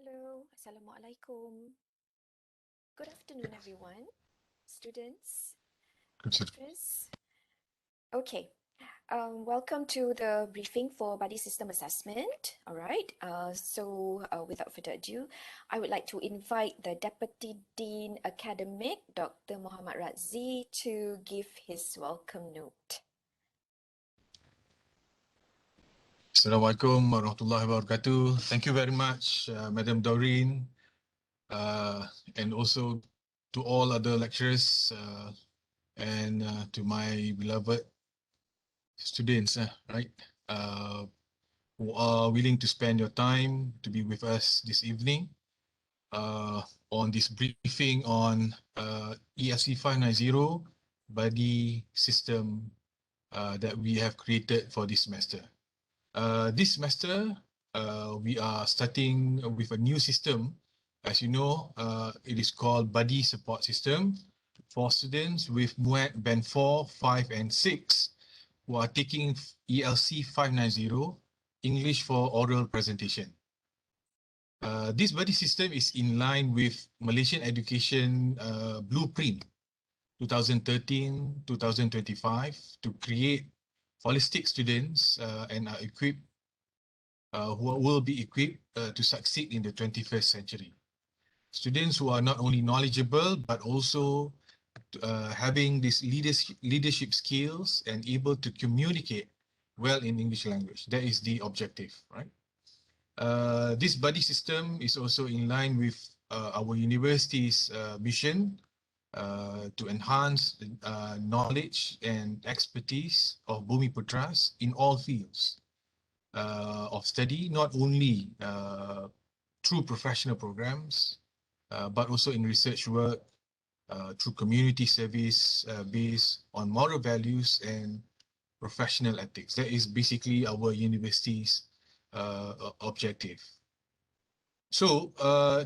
Hello, Assalamualaikum. Good afternoon, everyone. Students, lecturers. Okay, welcome to the briefing for Body System Assessment. All right, without further ado, I would like to invite the Deputy Dean Academic, Dr. Muhammad Razi, to give his welcome note. Assalamualaikum warahmatullahi wabarakatuh. Thank you very much, Madam Doreen, and also to all other lecturers and to my beloved students, right, who are willing to spend your time to be with us this evening on this briefing on ELC590 body system that we have created for this semester. This semester, we are starting with a new system. As you know, it is called Buddy Support System for students with MUAT Band 4, 5 and 6 who are taking ELC 590, English for Oral Presentation. This buddy system is in line with Malaysian Education Blueprint 2013-2025 to create holistic students and are equipped who will be equipped to succeed in the 21st century. Students who are not only knowledgeable but also having these leadership skills and able to communicate well in English language. That is the objective, right? This buddy system is also in line with our university's mission to enhance knowledge and expertise of Bumi Putras in all fields of study, not only through professional programs, but also in research work, through community service based on moral values and professional ethics. That is basically our university's objective. So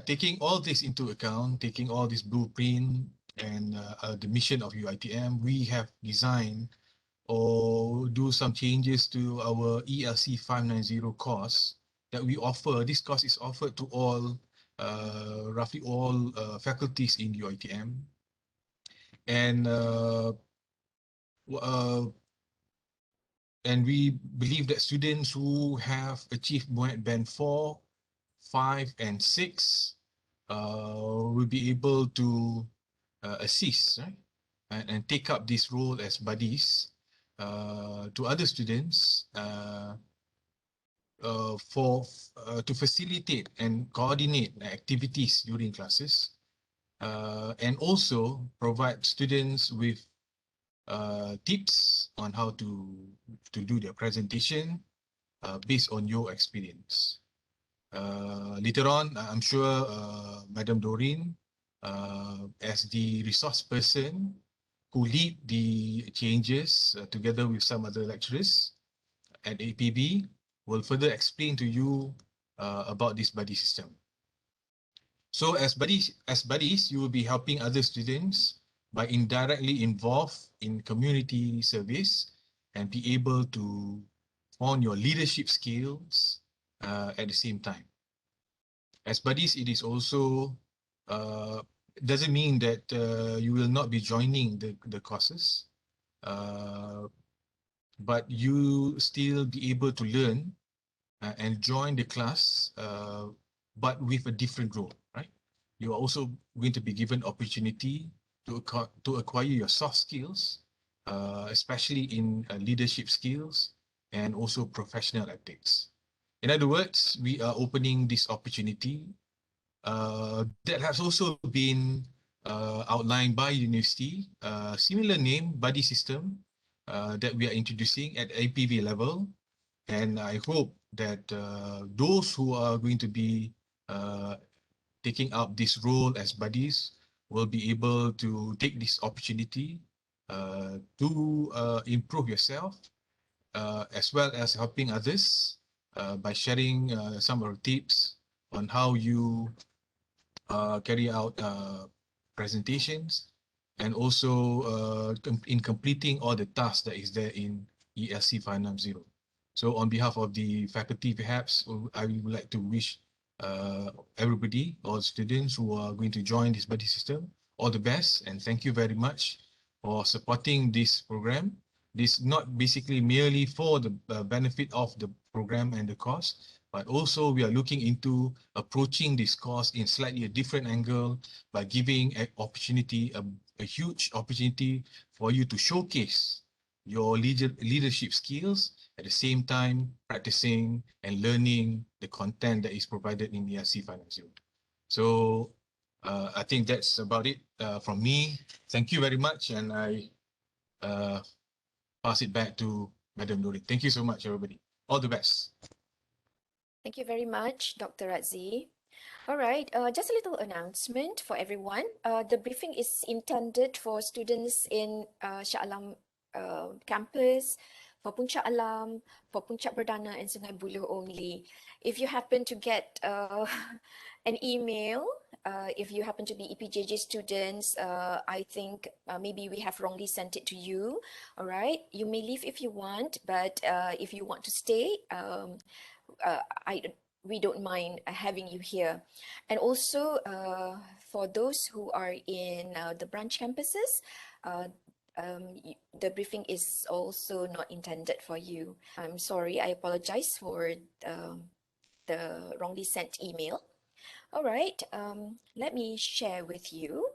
taking all this into account, taking all this blueprint and the mission of UiTM, we have designed or do some changes to our ELC 590 course that we offer. This course is offered to all, roughly all faculties in UiTM. And we believe that students who have achieved Band 4, 5 and 6 will be able to assist, right? And take up this role as buddies to other students to facilitate and coordinate activities during classes, and also provide students with tips on how to do their presentation based on your experience. Later on, I'm sure Madam Doreen, as the resource person who lead the changes together with some other lecturers at APB, will further explain to you about this buddy system. So as buddies, you will be helping other students by indirectly involved in community service and be able to hone your leadership skills at the same time. As buddies, it is also doesn't mean that you will not be joining the courses, but you still be able to learn and join the class, but with a different role, right? You are also going to be given opportunity to acquire your soft skills, especially in leadership skills and also professional ethics. In other words, we are opening this opportunity that has also been outlined by university, similar name, buddy system, that we are introducing at APV level. And I hope that those who are going to be taking up this role as buddies will be able to take this opportunity to improve yourself, as well as helping others by sharing some of the tips on how you carry out presentations, and also in completing all the tasks that is there in ELC 590. So on behalf of the faculty, perhaps I would like to wish everybody, all students who are going to join this buddy system, all the best, and thank you very much for supporting this program. This not basically merely for the benefit of the program and the course, but also we are looking into approaching this course in slightly a different angle by giving an opportunity, a huge opportunity for you to showcase your leadership skills at the same time practicing and learning the content that is provided in ELC590. So I think that's about it from me. Thank you very much, and I pass it back to Madam Nuri. Thank you so much, everybody. All the best. Thank you very much, Dr. Razzie. All right, just a little announcement for everyone. The briefing is intended for students in Shah Alam campus, for Puncak Alam, for Puncak Perdana and Sungai Buloh only. If you happen to get an email, if you happen to be EPJJ students, I think maybe we have wrongly sent it to you. All right, you may leave if you want, but if you want to stay, we don't mind having you here. And also for those who are in the branch campuses, the briefing is also not intended for you. I'm sorry, I apologize for the wrongly sent email. All right, let me share with you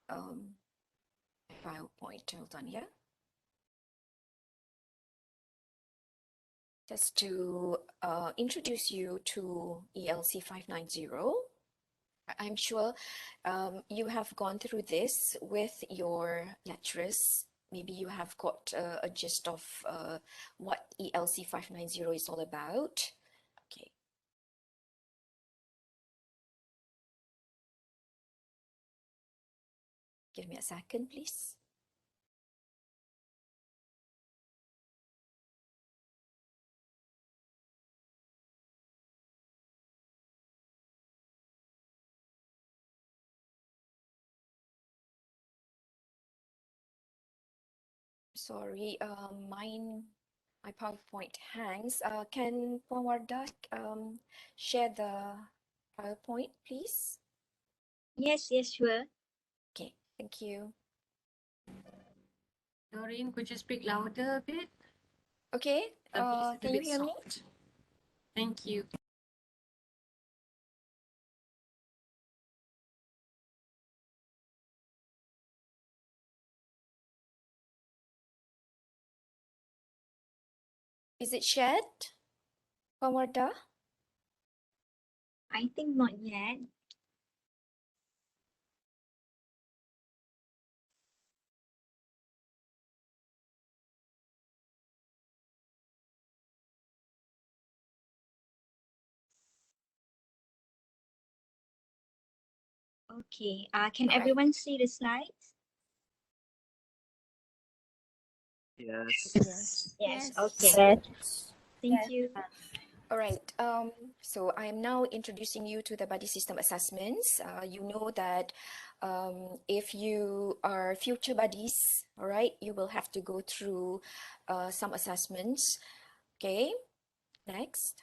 PowerPoint. Hold on here. Just to introduce you to ELC590. I'm sure you have gone through this with your lecturers. Maybe you have got a gist of what ELC590 is all about. Okay. Give me a second, please. Sorry, my PowerPoint hangs. Can Puan Wardah share the PowerPoint, please? Yes, sure. Okay, thank you. Doreen, could you speak louder a bit? Okay, The voice is a can you bit hear me? soft. Thank you. Is it shared, Puan Wardah? I think not yet. Okay, can All right. everyone see the slides? Yes. Yes, Yes. okay. Yes. Thank you. All right. So I am now introducing you to the buddy system assessments. You know that if you are future buddies, all right, you will have to go through some assessments. Okay, next.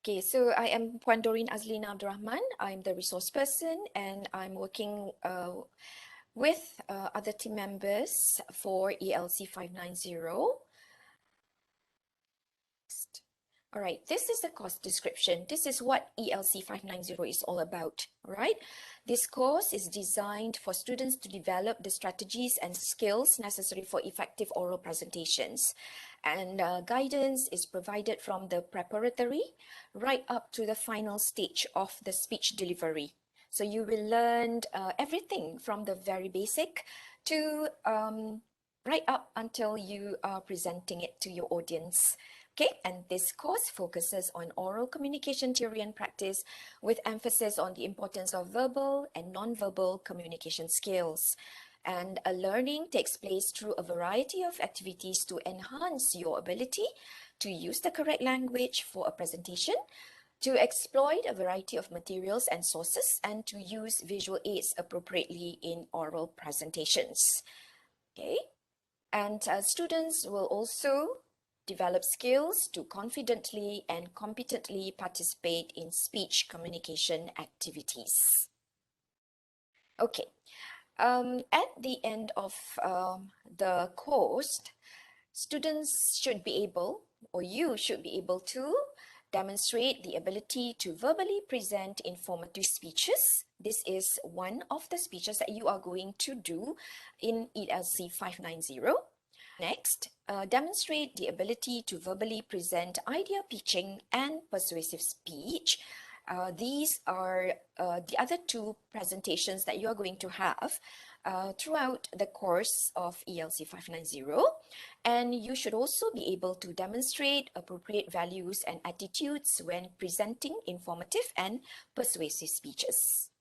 Okay, so I am Puan Doreen Azlina Abdurrahman. I'm the resource person and I'm working with other team members for ELC590. All right, this is the course description. This is what ELC590 is all about, all right? This course is designed for students to develop the strategies and skills necessary for effective oral presentations. And guidance is provided from the preparatory right up to the final stage of the speech delivery. So you will learn everything from the very basic to right up until you are presenting it to your audience. Okay, and this course focuses on oral communication theory and practice with emphasis on the importance of verbal and non-verbal communication skills. And learning takes place through a variety of activities to enhance your ability to use the correct language for a presentation, to exploit a variety of materials and sources, and to use visual aids appropriately in oral presentations. Okay, and students will also develop skills to confidently and competently participate in speech communication activities. Okay, at the end of the course, students should be able, or you should be able to demonstrate the ability to verbally present informative speeches. This is one of the speeches that you are going to do in ELC 590. Next, demonstrate the ability to verbally present idea pitching and persuasive speech. These are the other two presentations that you are going to have throughout the course of ELC 590. And you should also be able to demonstrate appropriate values and attitudes when presenting informative and persuasive speeches.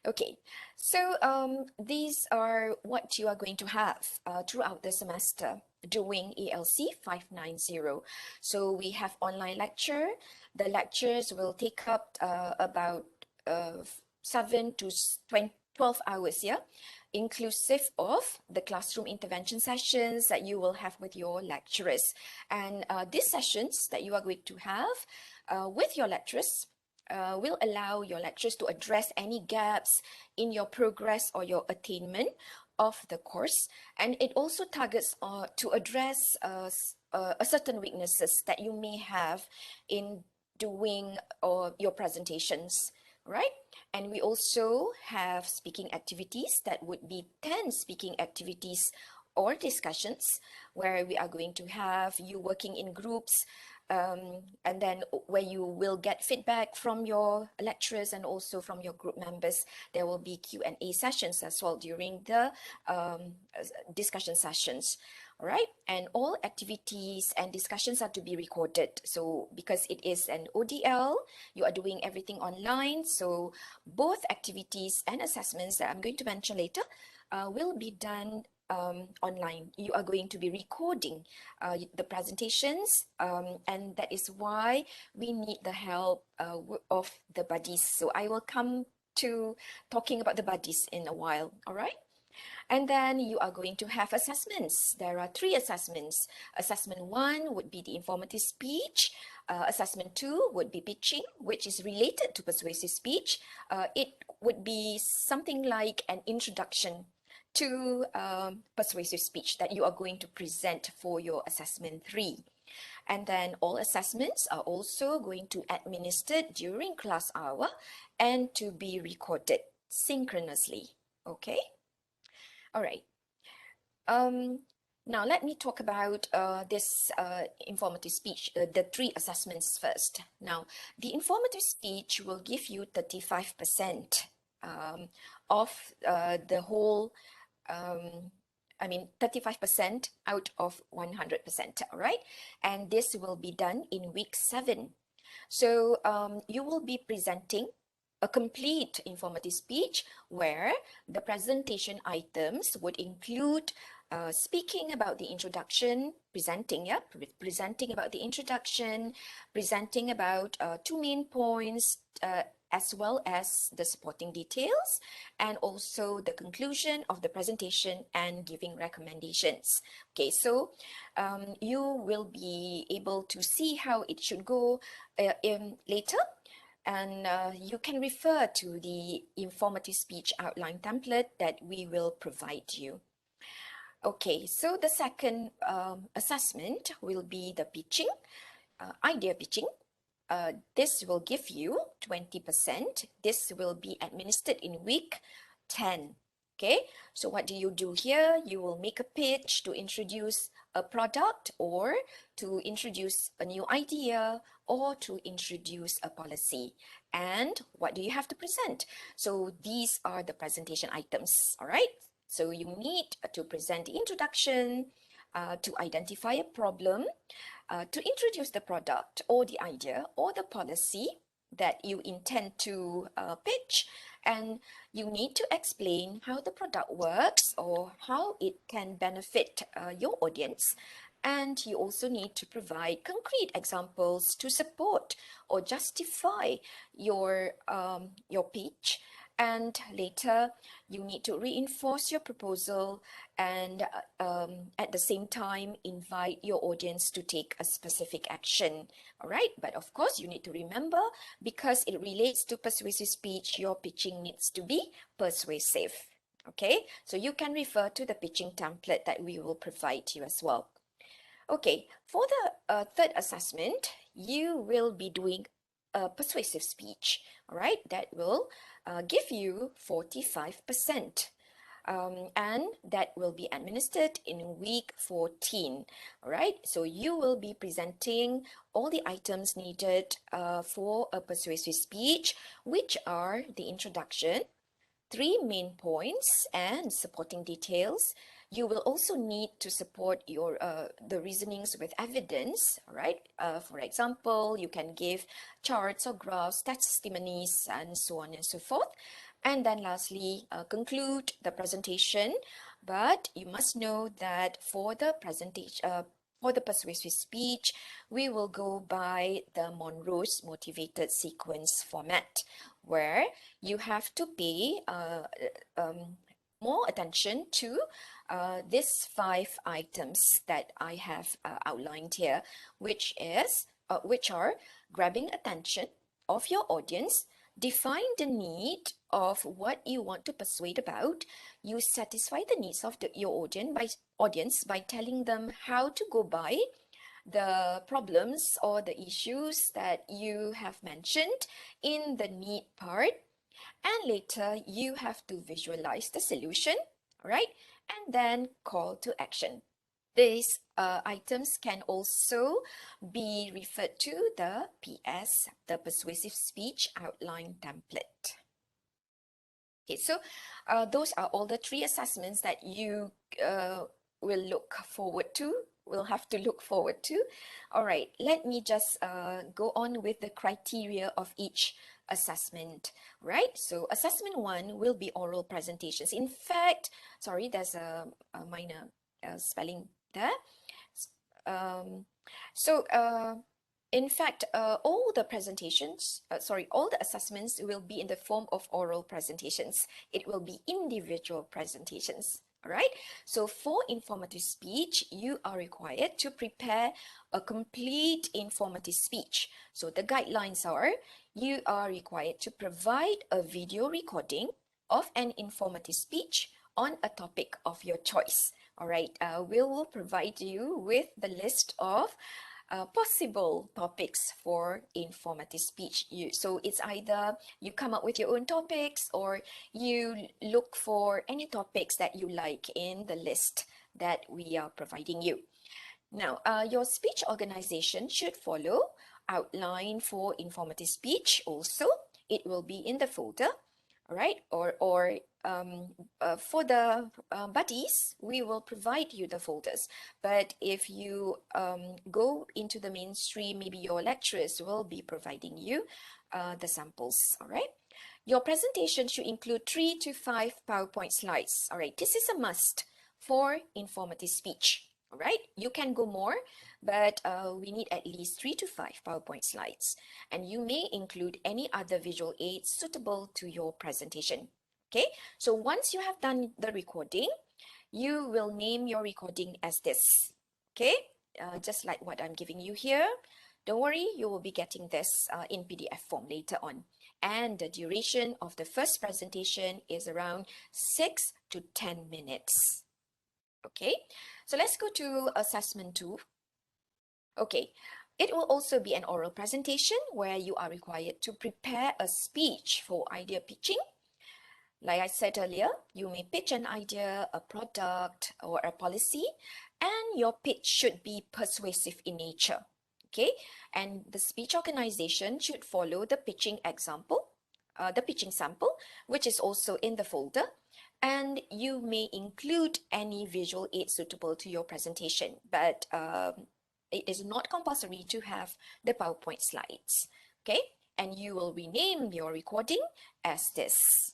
Okay, so these are what you are going to have throughout the semester doing ELC 590. So we have online lecture. The lectures will take up about 7 to 12 hours, yeah, inclusive of the classroom intervention sessions that you will have with your lecturers. And these sessions that you are going to have with your lecturers will allow your lecturers to address any gaps in your progress or your attainment of the course. And it also targets to address a certain weaknesses that you may have in doing your presentations, right? And we also have speaking activities that would be 10 speaking activities or discussions where we are going to have you working in groups, and then where you will get feedback from your lecturers and also from your group members. There will be Q&A sessions as well during the discussion sessions. All right, and all activities and discussions are to be recorded. So because it is an ODL, you are doing everything online. So both activities and assessments that I'm going to mention later will be done online. You are going to be recording the presentations, and that is why we need the help of the buddies. So I will come to talking about the buddies in a while, all right? And then you are going to have assessments. There are 3 assessments. Assessment 1 would be the informative speech. Assessment 2 would be pitching, which is related to persuasive speech. It would be something like an introduction to persuasive speech that you are going to present for your assessment 3. And then all assessments are also going to administered during class hour and to be recorded synchronously. Okay? All right. Now let me talk about this informative speech, the 3 assessments first. Now, the informative speech will give you 35% of the whole 35% out of 100%, all right? And this will be done in week 7. So you will be presenting a complete informative speech where the presentation items would include speaking about the introduction, presenting about the introduction, presenting about 2 main points, as well as the supporting details, and also the conclusion of the presentation and giving recommendations. Okay, so you will be able to see how it should go later. And you can refer to the informative speech outline template that we will provide you. Okay, so the second assessment will be the pitching, idea pitching. This will give you 20%. This will be administered in week 10. Okay, so what do you do here? You will make a pitch to introduce a product or to introduce a new idea or to introduce a policy. And what do you have to present? So these are the presentation items, all right? So you need to present the introduction, to identify a problem, to introduce the product or the idea or the policy that you intend to pitch, and you need to explain how the product works or how it can benefit your audience. And you also need to provide concrete examples to support or justify your pitch. And later, you need to reinforce your proposal and at the same time, invite your audience to take a specific action. All right, but of course, you need to remember, because it relates to persuasive speech, your pitching needs to be persuasive. Okay, so you can refer to the pitching template that we will provide you as well. Okay, for the third assessment, you will be doing a persuasive speech, all right? That will give you 45%. And that will be administered in week 14, all right? So you will be presenting all the items needed for a persuasive speech, which are the introduction, 3 main points, and supporting details. You will also need to support your the reasonings with evidence, all right? For example, you can give charts or graphs, testimonies, and so on and so forth. And then lastly, conclude the presentation. But you must know that for the presentation, for the persuasive speech, we will go by the Monroe's motivated sequence format, where you have to pay more attention to these 5 items that I have outlined here, which are grabbing attention of your audience, define the need of what you want to persuade about. You satisfy the needs of your audience by telling them how to go by the problems or the issues that you have mentioned in the need part. And later, you have to visualize the solution, all right? And then call to action. These items can also be referred to the PS, the Persuasive Speech Outline Template. Okay, so those are all the 3 assessments that you will have to look forward to. All right, let me just go on with the criteria of each assessment, right? So assessment 1 will be oral presentations. In fact, sorry, there's a minor spelling there. In fact, all the assessments will be in the form of oral presentations. It will be individual presentations. All right. So for informative speech, you are required to prepare a complete informative speech. So the guidelines are, you are required to provide a video recording of an informative speech on a topic of your choice. All right. We will provide you with the list of possible topics for informative speech. So it's either you come up with your own topics, or you look for any topics that you like in the list that we are providing you. Now, your speech organization should follow outline for informative speech also. It will be in the folder, all right? Or for the buddies, we will provide you the folders. But if you go into the mainstream, maybe your lecturers will be providing you the samples, all right? Your presentation should include 3 to 5 PowerPoint slides, all right? This is a must for informative speech. All right, you can go more, but we need at least 3 to 5 PowerPoint slides. And you may include any other visual aids suitable to your presentation. Okay, so once you have done the recording, you will name your recording as this. Okay, just like what I'm giving you here. Don't worry, you will be getting this in PDF form later on. And the duration of the first presentation is around 6 to 10 minutes. Okay, so let's go to assessment 2. Okay, it will also be an oral presentation where you are required to prepare a speech for idea pitching. Like I said earlier, you may pitch an idea, a product, or a policy, and your pitch should be persuasive in nature. Okay, and the speech organization should follow the pitching example, the pitching sample, which is also in the folder. And you may include any visual aid suitable to your presentation, but it is not compulsory to have the PowerPoint slides. Okay, and you will rename your recording as this,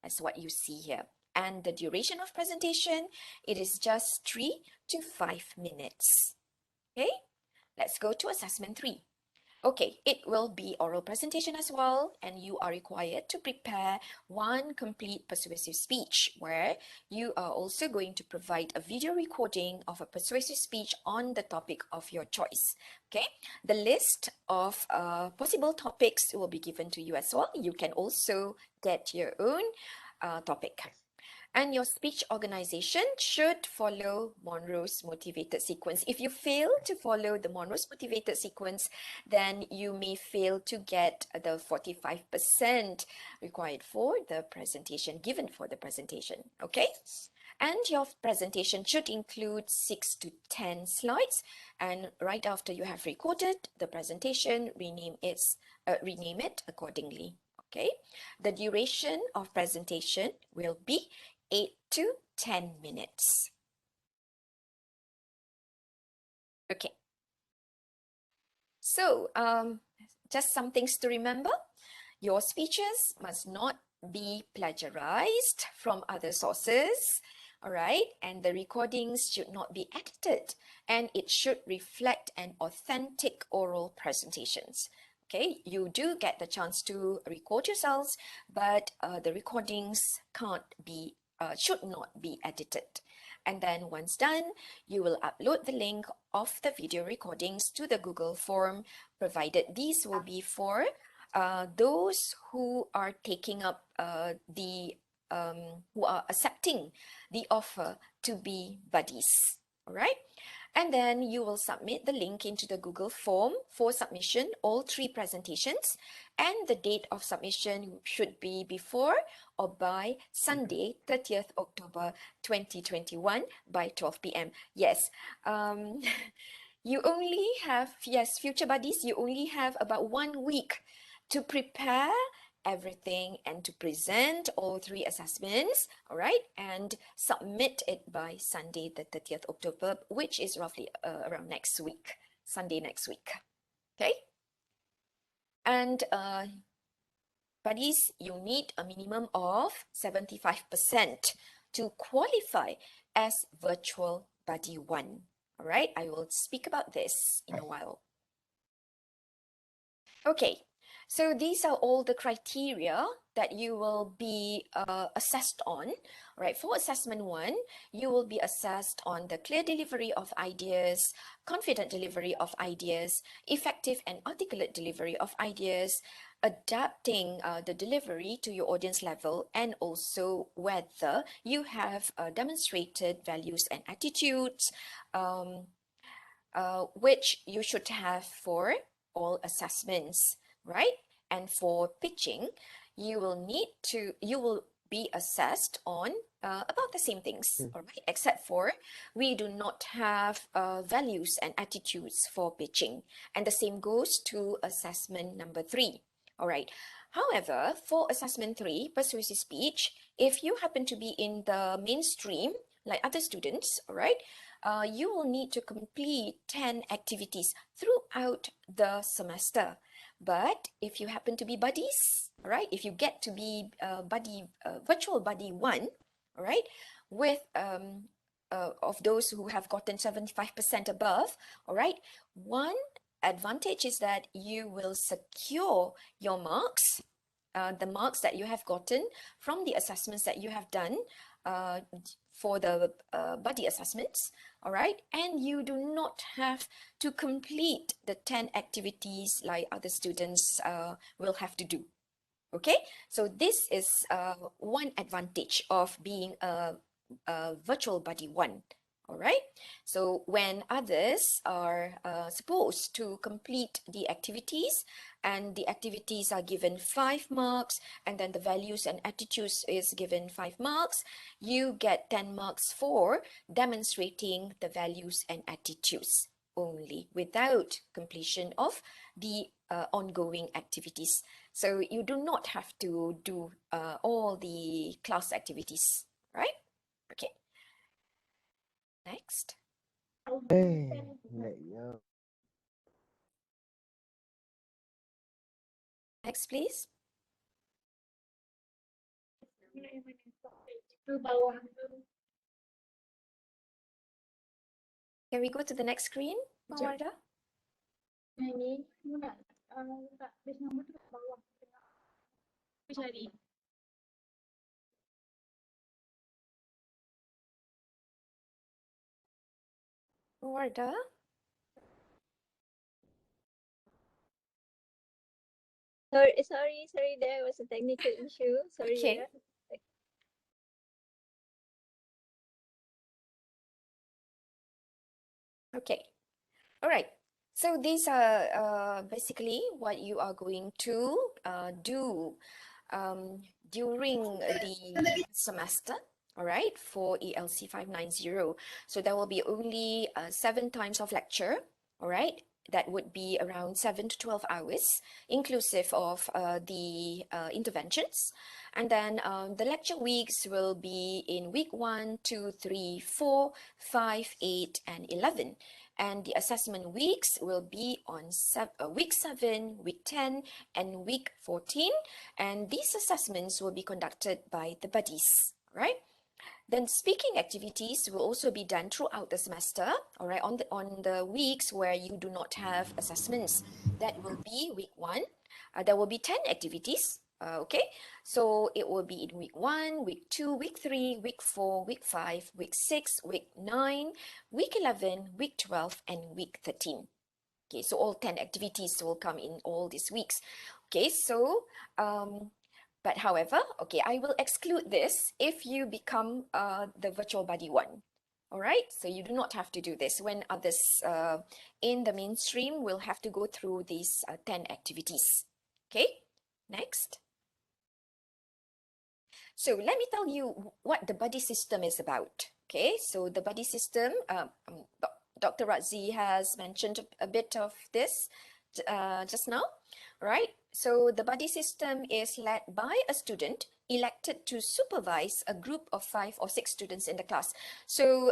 as what you see here. And the duration of presentation, it is just 3 to 5 minutes. Okay, let's go to assessment 3. Okay, it will be oral presentation as well, and you are required to prepare one complete persuasive speech where you are also going to provide a video recording of a persuasive speech on the topic of your choice. Okay, the list of possible topics will be given to you as well. You can also get your own topic. And your speech organization should follow Monroe's motivated sequence. If you fail to follow the Monroe's motivated sequence, then you may fail to get the 45% required for the presentation, given for the presentation, okay? And your presentation should include 6 to 10 slides. And right after you have recorded the presentation, rename it accordingly, okay? The duration of presentation will be 8 to 10 minutes. Okay. So, just some things to remember. Your speeches must not be plagiarized from other sources, all right? And the recordings should not be edited, and it should reflect an authentic oral presentations. Okay, you do get the chance to record yourselves, but the recordings should not be edited. And then once done, you will upload the link of the video recordings to the Google form, provided these will be for those who are taking up who are accepting the offer to be buddies, all right? And then you will submit the link into the Google form for submission, all 3 presentations, and the date of submission should be before or by Sunday, 30th October 2021 by 12 p.m. Yes, you only have, yes, future buddies, you only have about 1 week to prepare everything and to present all 3 assessments, all right, and submit it by Sunday, the 30th October, which is roughly around next week, Sunday next week, okay? And buddies, you need a minimum of 75% to qualify as virtual buddy 1, all right? I will speak about this in a while. Okay, so these are all the criteria that you will be assessed on. Right, for assessment 1, you will be assessed on the clear delivery of ideas, confident delivery of ideas, effective and articulate delivery of ideas, adapting the delivery to your audience level, and also whether you have demonstrated values and attitudes, which you should have for all assessments, right? And for pitching, you will be assessed on about the same things, all right? Except for we do not have values and attitudes for pitching. And the same goes to assessment number 3, all right? However, for assessment 3, persuasive speech, if you happen to be in the mainstream, like other students, all right, you will need to complete 10 activities throughout the semester. But if you happen to be buddies, all right, if you get to be virtual buddy 1, all right, with of those who have gotten 75% above, all right, one advantage is that you will secure your marks, the marks that you have gotten from the assessments that you have done for the buddy assessments, all right? And you do not have to complete the 10 activities like other students will have to do, okay? So this is one advantage of being a virtual buddy 1. All right, so when others are supposed to complete the activities, and the activities are given 5 marks, and then the values and attitudes is given 5 marks, you get 10 marks for demonstrating the values and attitudes only, without completion of the ongoing activities. So you do not have to do all the class activities, right? Okay. Next. Hey, yeah. Next, please. Can we go to the next screen, Mawarda? letak base number tu kat bawah. Aku cari. Wardah? Sorry, there was a technical issue. Sorry, Okay. yeah. Okay. All right. So these are basically what you are going to do during the semester, all right, for ELC 590. So there will be only 7 times of lecture, all right. That would be around 7 to 12 hours, inclusive of the interventions. And then the lecture weeks will be in week 1, 2, 3, 4, 5, 8, and 11. And the assessment weeks will be on week 7, week 10, and week 14. And these assessments will be conducted by the buddies, right? Then speaking activities will also be done throughout the semester, all right, on the weeks where you do not have assessments. That will be week 1. There will be 10 activities, okay? So it will be in week 1, week 2, week 3, week 4, week 5, week 6, week 9, week 11, week 12, and week 13. Okay, so all 10 activities will come in all these weeks. Okay, so but however, okay, I will exclude this if you become the virtual buddy 1. All right, so you do not have to do this when others in the mainstream will have to go through these 10 activities. Okay, next. So let me tell you what the buddy system is about. Okay, so the buddy system, Dr. Razi has mentioned a bit of this just now, right? So the buddy system is led by a student elected to supervise a group of 5 or 6 students in the class. So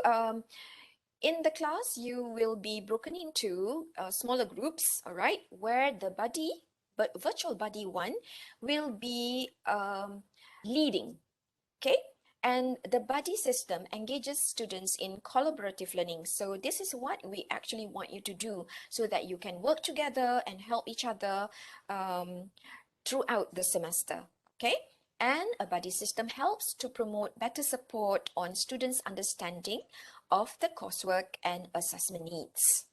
in the class, you will be broken into smaller groups, all right, where the buddy, but virtual buddy 1 will be leading, okay? And the buddy system engages students in collaborative learning. So this is what we actually want you to do so that you can work together and help each other throughout the semester, okay? And a buddy system helps to promote better support on students' understanding of the coursework and assessment needs.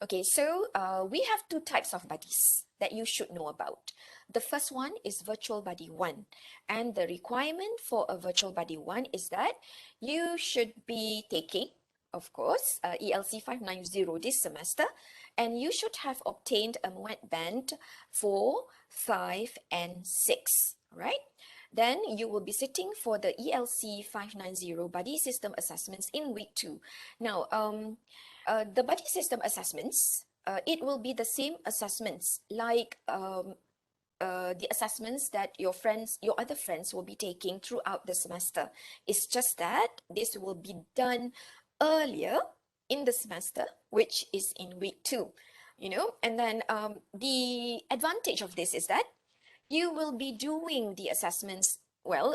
Okay, so we have 2 types of buddies that you should know about. The first one is virtual buddy 1. And the requirement for a virtual buddy 1 is that you should be taking, of course, ELC 590 this semester, and you should have obtained a MWET band 4, 5, and 6, right? Then you will be sitting for the ELC 590 buddy system assessments in week 2. Now, the buddy system assessments, it will be the same assessments like the assessments that your other friends will be taking throughout the semester. It's just that this will be done earlier in the semester, which is in week 2, you know. And then the advantage of this is that you will be doing the assessments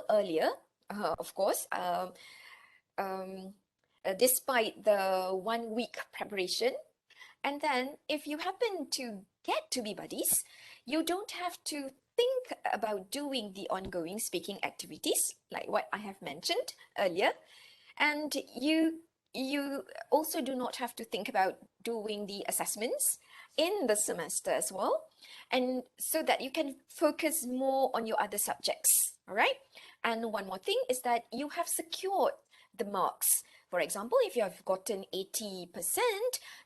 earlier, of course, despite the 1 week preparation. And then if you happen to get to be buddies, you don't have to think about doing the ongoing speaking activities like what I have mentioned earlier. And you also do not have to think about doing the assessments in the semester as well. And so that you can focus more on your other subjects, all right? And one more thing is that you have secured the marks. For example, if you have gotten 80%,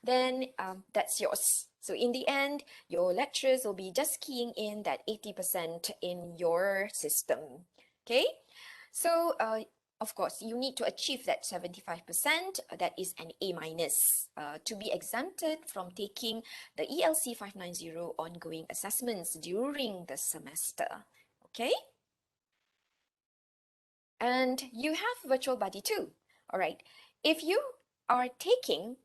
then that's yours. So in the end, your lecturers will be just keying in that 80% in your system, okay? So of course, you need to achieve that 75%, that is an A minus, to be exempted from taking the ELC 590 ongoing assessments during the semester, okay? And you have virtual buddy too, all right? If you are accepting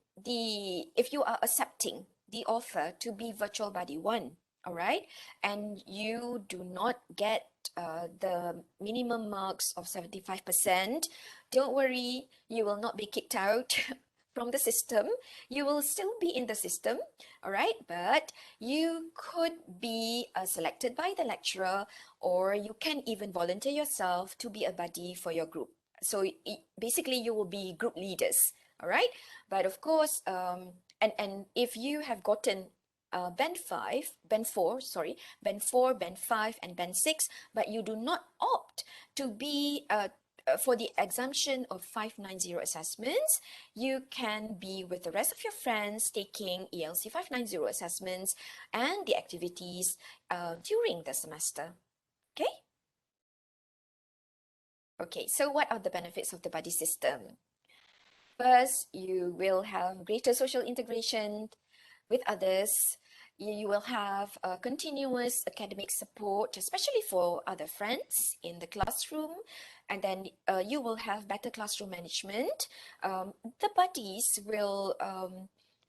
the offer to be virtual buddy 1, all right, and you do not get the minimum marks of 75%, don't worry, you will not be kicked out from the system. You will still be in the system, all right? But you could be selected by the lecturer, or you can even volunteer yourself to be a buddy for your group. So basically you will be group leaders, all right? But of course, and if you have gotten band 4, band 4, band 5, and band 6, but you do not opt to be for the exemption of 590 assessments, you can be with the rest of your friends taking ELC 590 assessments and the activities during the semester. Okay? Okay, so what are the benefits of the buddy system? First, you will have greater social integration with others. You will have continuous academic support, especially for other friends in the classroom. And then you will have better classroom management. The buddies will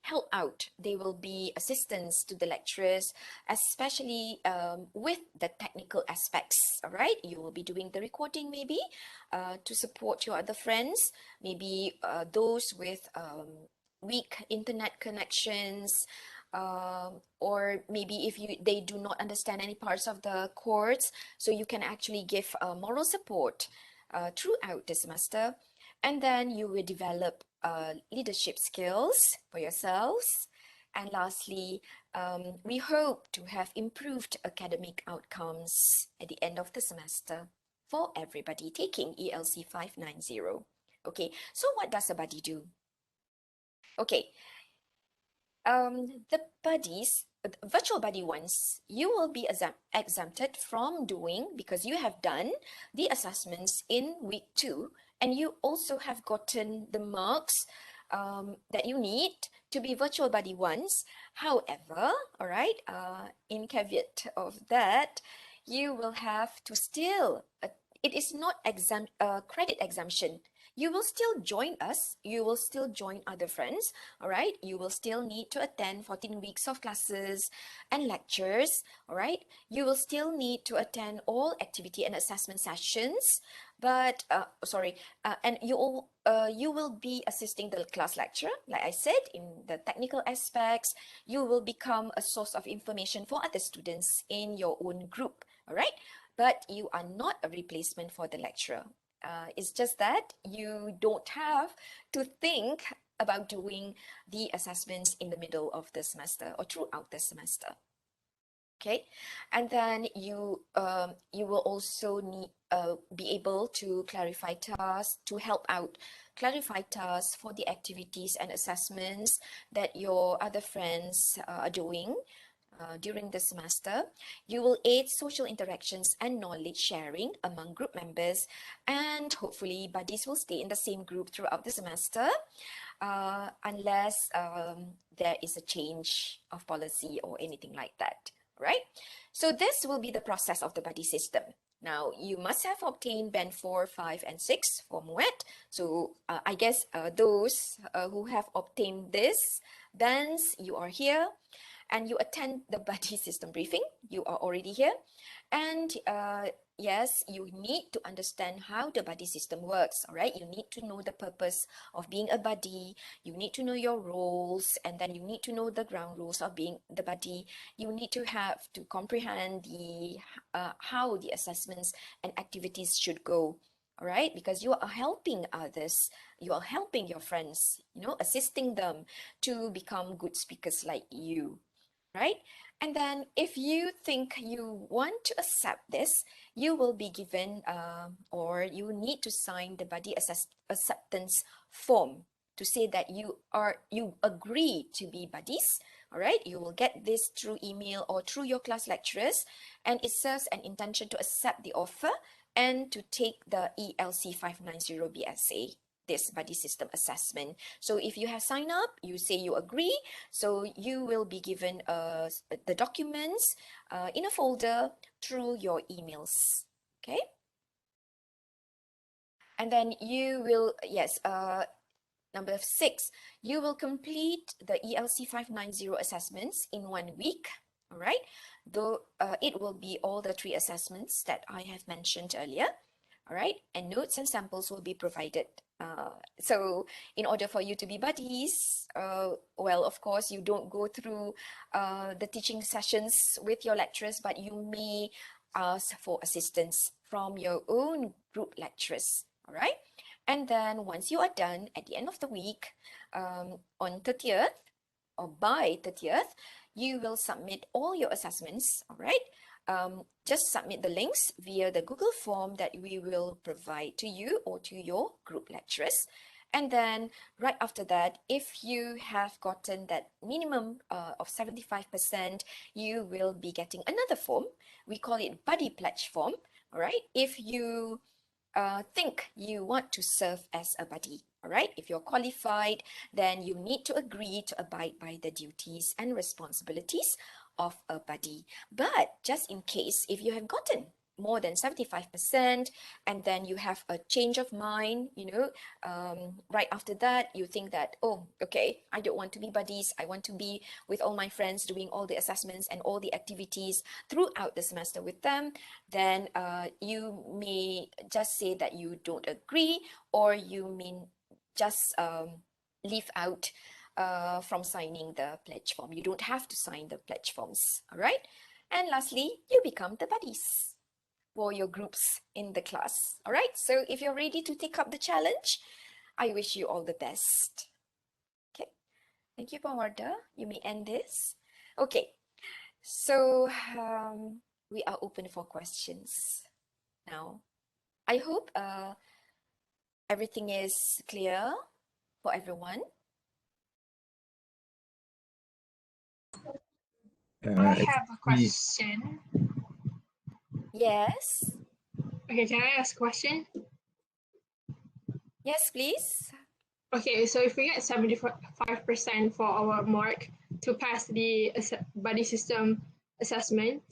help out. They will be assistants to the lecturers, especially with the technical aspects, all right? You will be doing the recording maybe to support your other friends, maybe those with weak internet connections, or maybe if they do not understand any parts of the course, so you can actually give moral support throughout the semester. And then you will develop leadership skills for yourselves. And lastly, we hope to have improved academic outcomes at the end of the semester for everybody taking ELC 590. Okay, so what does a buddy do? Okay, the buddies, virtual buddy ones, you will be exempted from doing, because you have done the assessments in week 2, and you also have gotten the marks that you need to be virtual buddy ones. However, all right, in caveat of that, you will have to still, it is not credit exemption. You will still join us. You will still join other friends, all right? You will still need to attend 14 weeks of classes and lectures, all right? You will still need to attend all activity and assessment sessions, but, and you will be assisting the class lecturer, like I said, in the technical aspects. You will become a source of information for other students in your own group, all right? But you are not a replacement for the lecturer. It's just that you don't have to think about doing the assessments in the middle of the semester or throughout the semester. Okay, and then you will also need be able to clarify tasks, to help out clarify tasks for the activities and assessments that your other friends are doing during the semester. You will aid social interactions and knowledge sharing among group members, and hopefully buddies will stay in the same group throughout the semester unless there is a change of policy or anything like that, right? So this will be the process of the buddy system. Now, you must have obtained band 4, 5, and 6 for MUET. So I guess those who have obtained this bands, you are here, and you attend the buddy system briefing. You are already here. And yes, you need to understand how the buddy system works, all right? You need to know the purpose of being a buddy. You need to know your roles, and then you need to know the ground rules of being the buddy. You need to have to comprehend the how the assessments and activities should go, all right? Because you are helping others, you are helping your friends, you know, assisting them to become good speakers like you, right? And then if you think you want to accept this, you will be given or you need to sign the buddy acceptance form to say that you agree to be buddies. All right, you will get this through email or through your class lecturers, and it serves an intention to accept the offer and to take the ELC 590 BSA, this buddy system assessment. So if you have signed up, you say you agree, so you will be given the documents in a folder through your emails, okay? And then you will, yes, number 6, you will complete the ELC 590 assessments in 1 week, all right? Though it will be all the 3 assessments that I have mentioned earlier. all right? And notes and samples will be provided. So in order for you to be buddies, well, of course, you don't go through the teaching sessions with your lecturers, but you may ask for assistance from your own group lecturers, all right? And then once you are done at the end of the week, on 30th or by 30th, you will submit all your assessments, all right? Just submit the links via the Google form that we will provide to you or to your group lecturers. And then right after that, if you have gotten that minimum of 75%, you will be getting another form. We call it Buddy Pledge form, all right? If you think you want to serve as a buddy, all right? If you're qualified, then you need to agree to abide by the duties and responsibilities of a buddy. But just in case, if you have gotten more than 75% and then you have a change of mind, right after that, you think that, oh, okay, I don't want to be buddies. I want to be with all my friends doing all the assessments and all the activities throughout the semester with them, then you may just say that you don't agree, or you may just leave out from signing the pledge form. You don't have to sign the pledge forms, all right? And lastly, you become the buddies for your groups in the class, all right? So if you're ready to take up the challenge, I wish you all the best. Okay, thank you, Pawarda. You may end this. Okay, so we are open for questions now. I hope everything is clear for everyone. I have a question. Yes. Okay, can I ask a question? Yes, please. Okay, so if we get 75% for our mark to pass the buddy system assessment,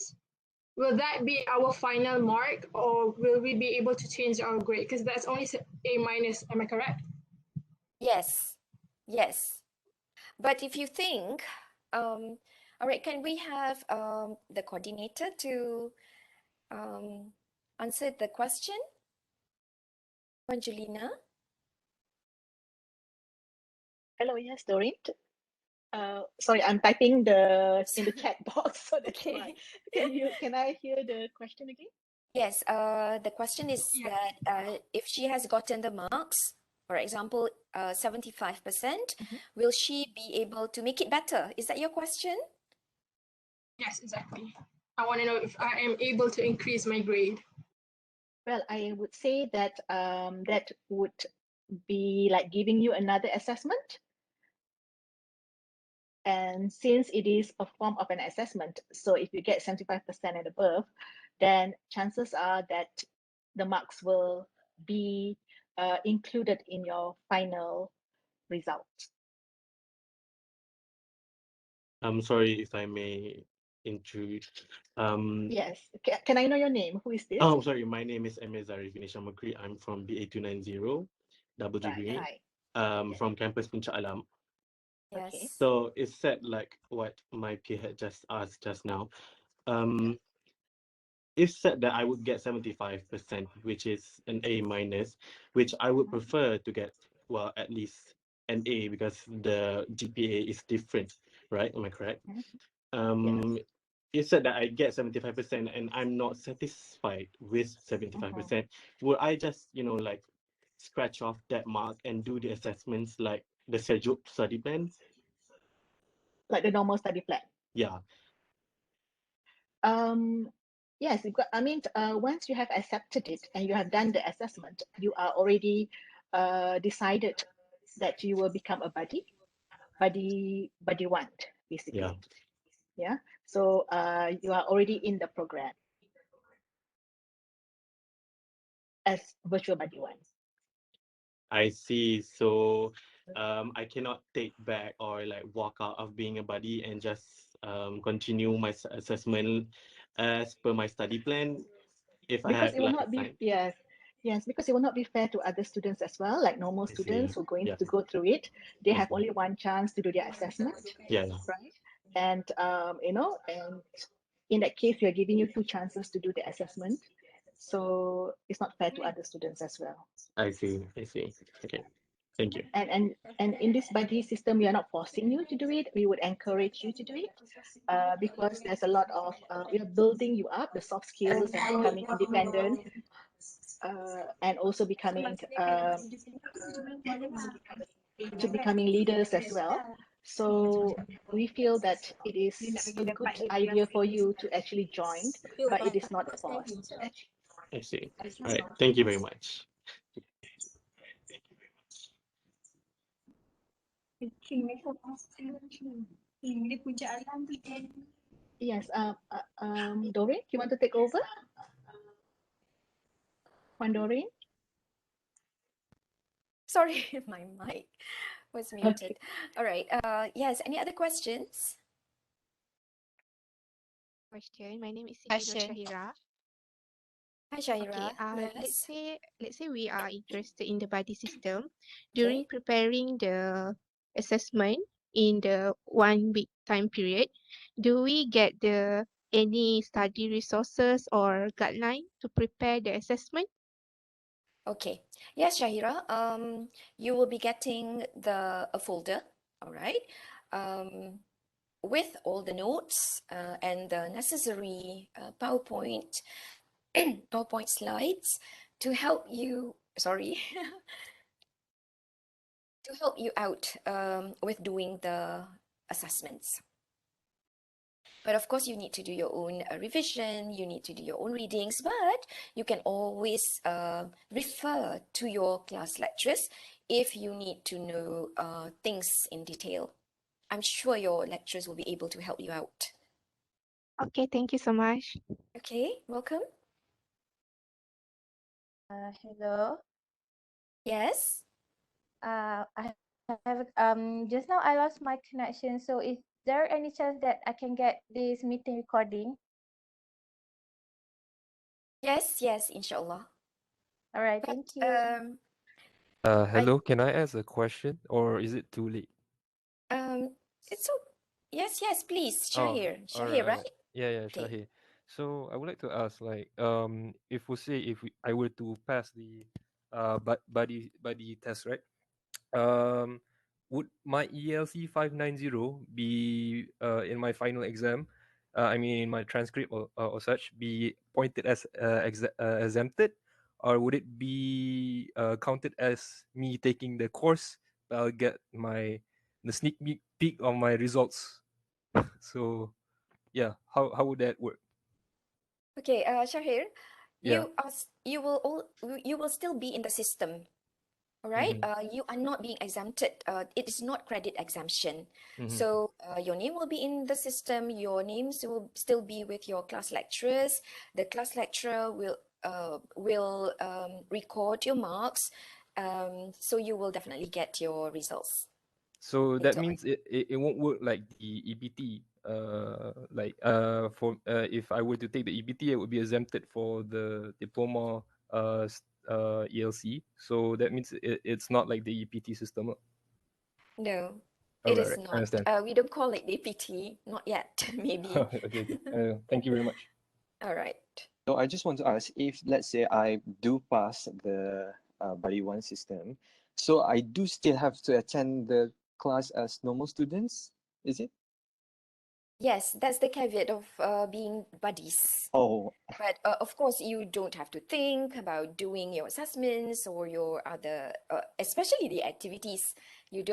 will that be our final mark, or will we be able to change our grade? Because that's only A minus, am I correct? Yes. Yes. But if you think, all right, can we have the coordinator to answer the question? Angelina? Hello, yes, Doreen. Sorry, I'm typing in the chat box, so that's Okay. why. Can I hear the question again? Yes, the question is Yeah. that if she has gotten the marks, for example, 75%, Mhm. will she be able to make it better? Is that your question? Yes, exactly. I want to know if I am able to increase my grade. Well, I would say that that would be like giving you another assessment. And since it is a form of an assessment, so if you get 75% and above, then chances are that the marks will be included in your final result. I'm sorry if I may intrude. Yes. Can I know your name? Who is this? Oh, sorry. My name is Emir Zarif Nishamakri. I'm from BA290, double degree, Hi. from campus Puncak Alam. Yes. Okay. So it's said like what my peer had just asked just now. It's said that I would get 75%, which is an A minus, which I would prefer to get, well, at least an A because the GPA is different, right? Am I correct? Yes. It said that I get 75% and I'm not satisfied with 75%. Would I just, like scratch off that mark and do the assessments like the scheduled study plan? Like the normal study plan. Yeah. Yes, I mean, once you have accepted it and you have done the assessment, you are already decided that you will become a buddy one, basically. Yeah. Yeah. So you are already in the program as virtual buddy one. I see. So I cannot take back or like walk out of being a buddy and just continue my assessment as per my study plan if I Because have it will like not be, assigned. yes, because it will not be fair to other students as well, like normal I see, students who are going yeah. to go through it. They I have see. only one chance to do their assessment, Yeah. right? And and in that case, we are giving you two chances to do the assessment. So it's not fair to other students as well. I see. I see. Okay. Thank you. And in this buddy system, we are not forcing you to do it. We would encourage you to do it because there's a lot of we are building you up the soft skills and becoming independent and also becoming to becoming leaders as well. So we feel that it is a good idea for you to actually join, but it is not forced. I see. All right. Thank you very much. Yes, Doreen, you want to take over? Doreen? Sorry, my mic was muted. All right. Yes, any other questions? Question. My name is Question. Shahira. Hi, Shaira. Okay. Yes. Let's say we are interested in the buddy system. During preparing the assessment in the 1 week time period, do we get any study resources or guideline to prepare the assessment? Okay. Yes, Shahira. You will be getting a folder, all right, with all the notes and the necessary PowerPoint PowerPoint slides to help you. Sorry. To help you out with doing the assessments. But of course, you need to do your own revision, you need to do your own readings, but you can always refer to your class lecturers if you need to know things in detail. I'm sure your lecturers will be able to help you out. Okay, thank you so much. Okay, welcome. Hello. Yes. I have just now I lost my connection. So is there any chance that I can get this meeting recording? Yes, inshallah. All right, But thank you. Hello, can I ask a question or is it too late? It's so yes, please, Oh, Shahir. all Shahir, right. right? Yeah, Okay. Shahir. So I would like to ask, like, if we say I were to pass the buddy test, right? Um, would my ELC 590 be in my final exam? I mean, in my transcript or such, be pointed as exempted, or would it be counted as me taking the course? I'll get the sneak peek of my results. So yeah, how would that work? Okay, Shahir, Yeah. you will still be in the system. All right. Mm-hmm. You are not being exempted. It is not credit exemption. Mm-hmm. So your name will be in the system. Your names will still be with your class lecturers. The class lecturer will record your marks. So you will definitely get your results So that later on. means it won't work like the EBT. For if I were to take the EBT, it would be exempted for the diploma ELC. So that means it's not like the EPT system. No, All it right, is I not. understand. We don't call it APT, not yet. Maybe. Okay. Thank you very much. All right. So I just want to ask if, let's say, I do pass the Buddy One system, so I do still have to attend the class as normal students, is it? Yes, that's the caveat of being buddies. Oh, But of course, you don't have to think about doing your assessments or your other, especially the activities. You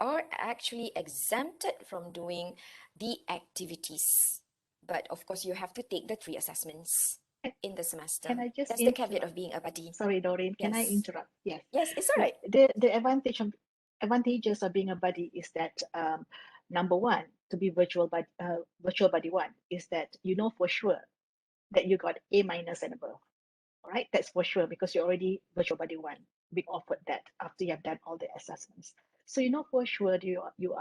are actually exempted from doing the activities. But of course, you have to take the 3 assessments in the semester. Can I just That's the caveat interrupt? of being a buddy. Sorry, Doreen, can I Yes. interrupt? Yes. Yes, it's all right. The advantages of being a buddy is that number one, to be virtual buddy one, is that you know for sure that you got A minus and above. All right, that's for sure because you're already virtual buddy one, being offered that after you have done all the assessments. So you know for sure you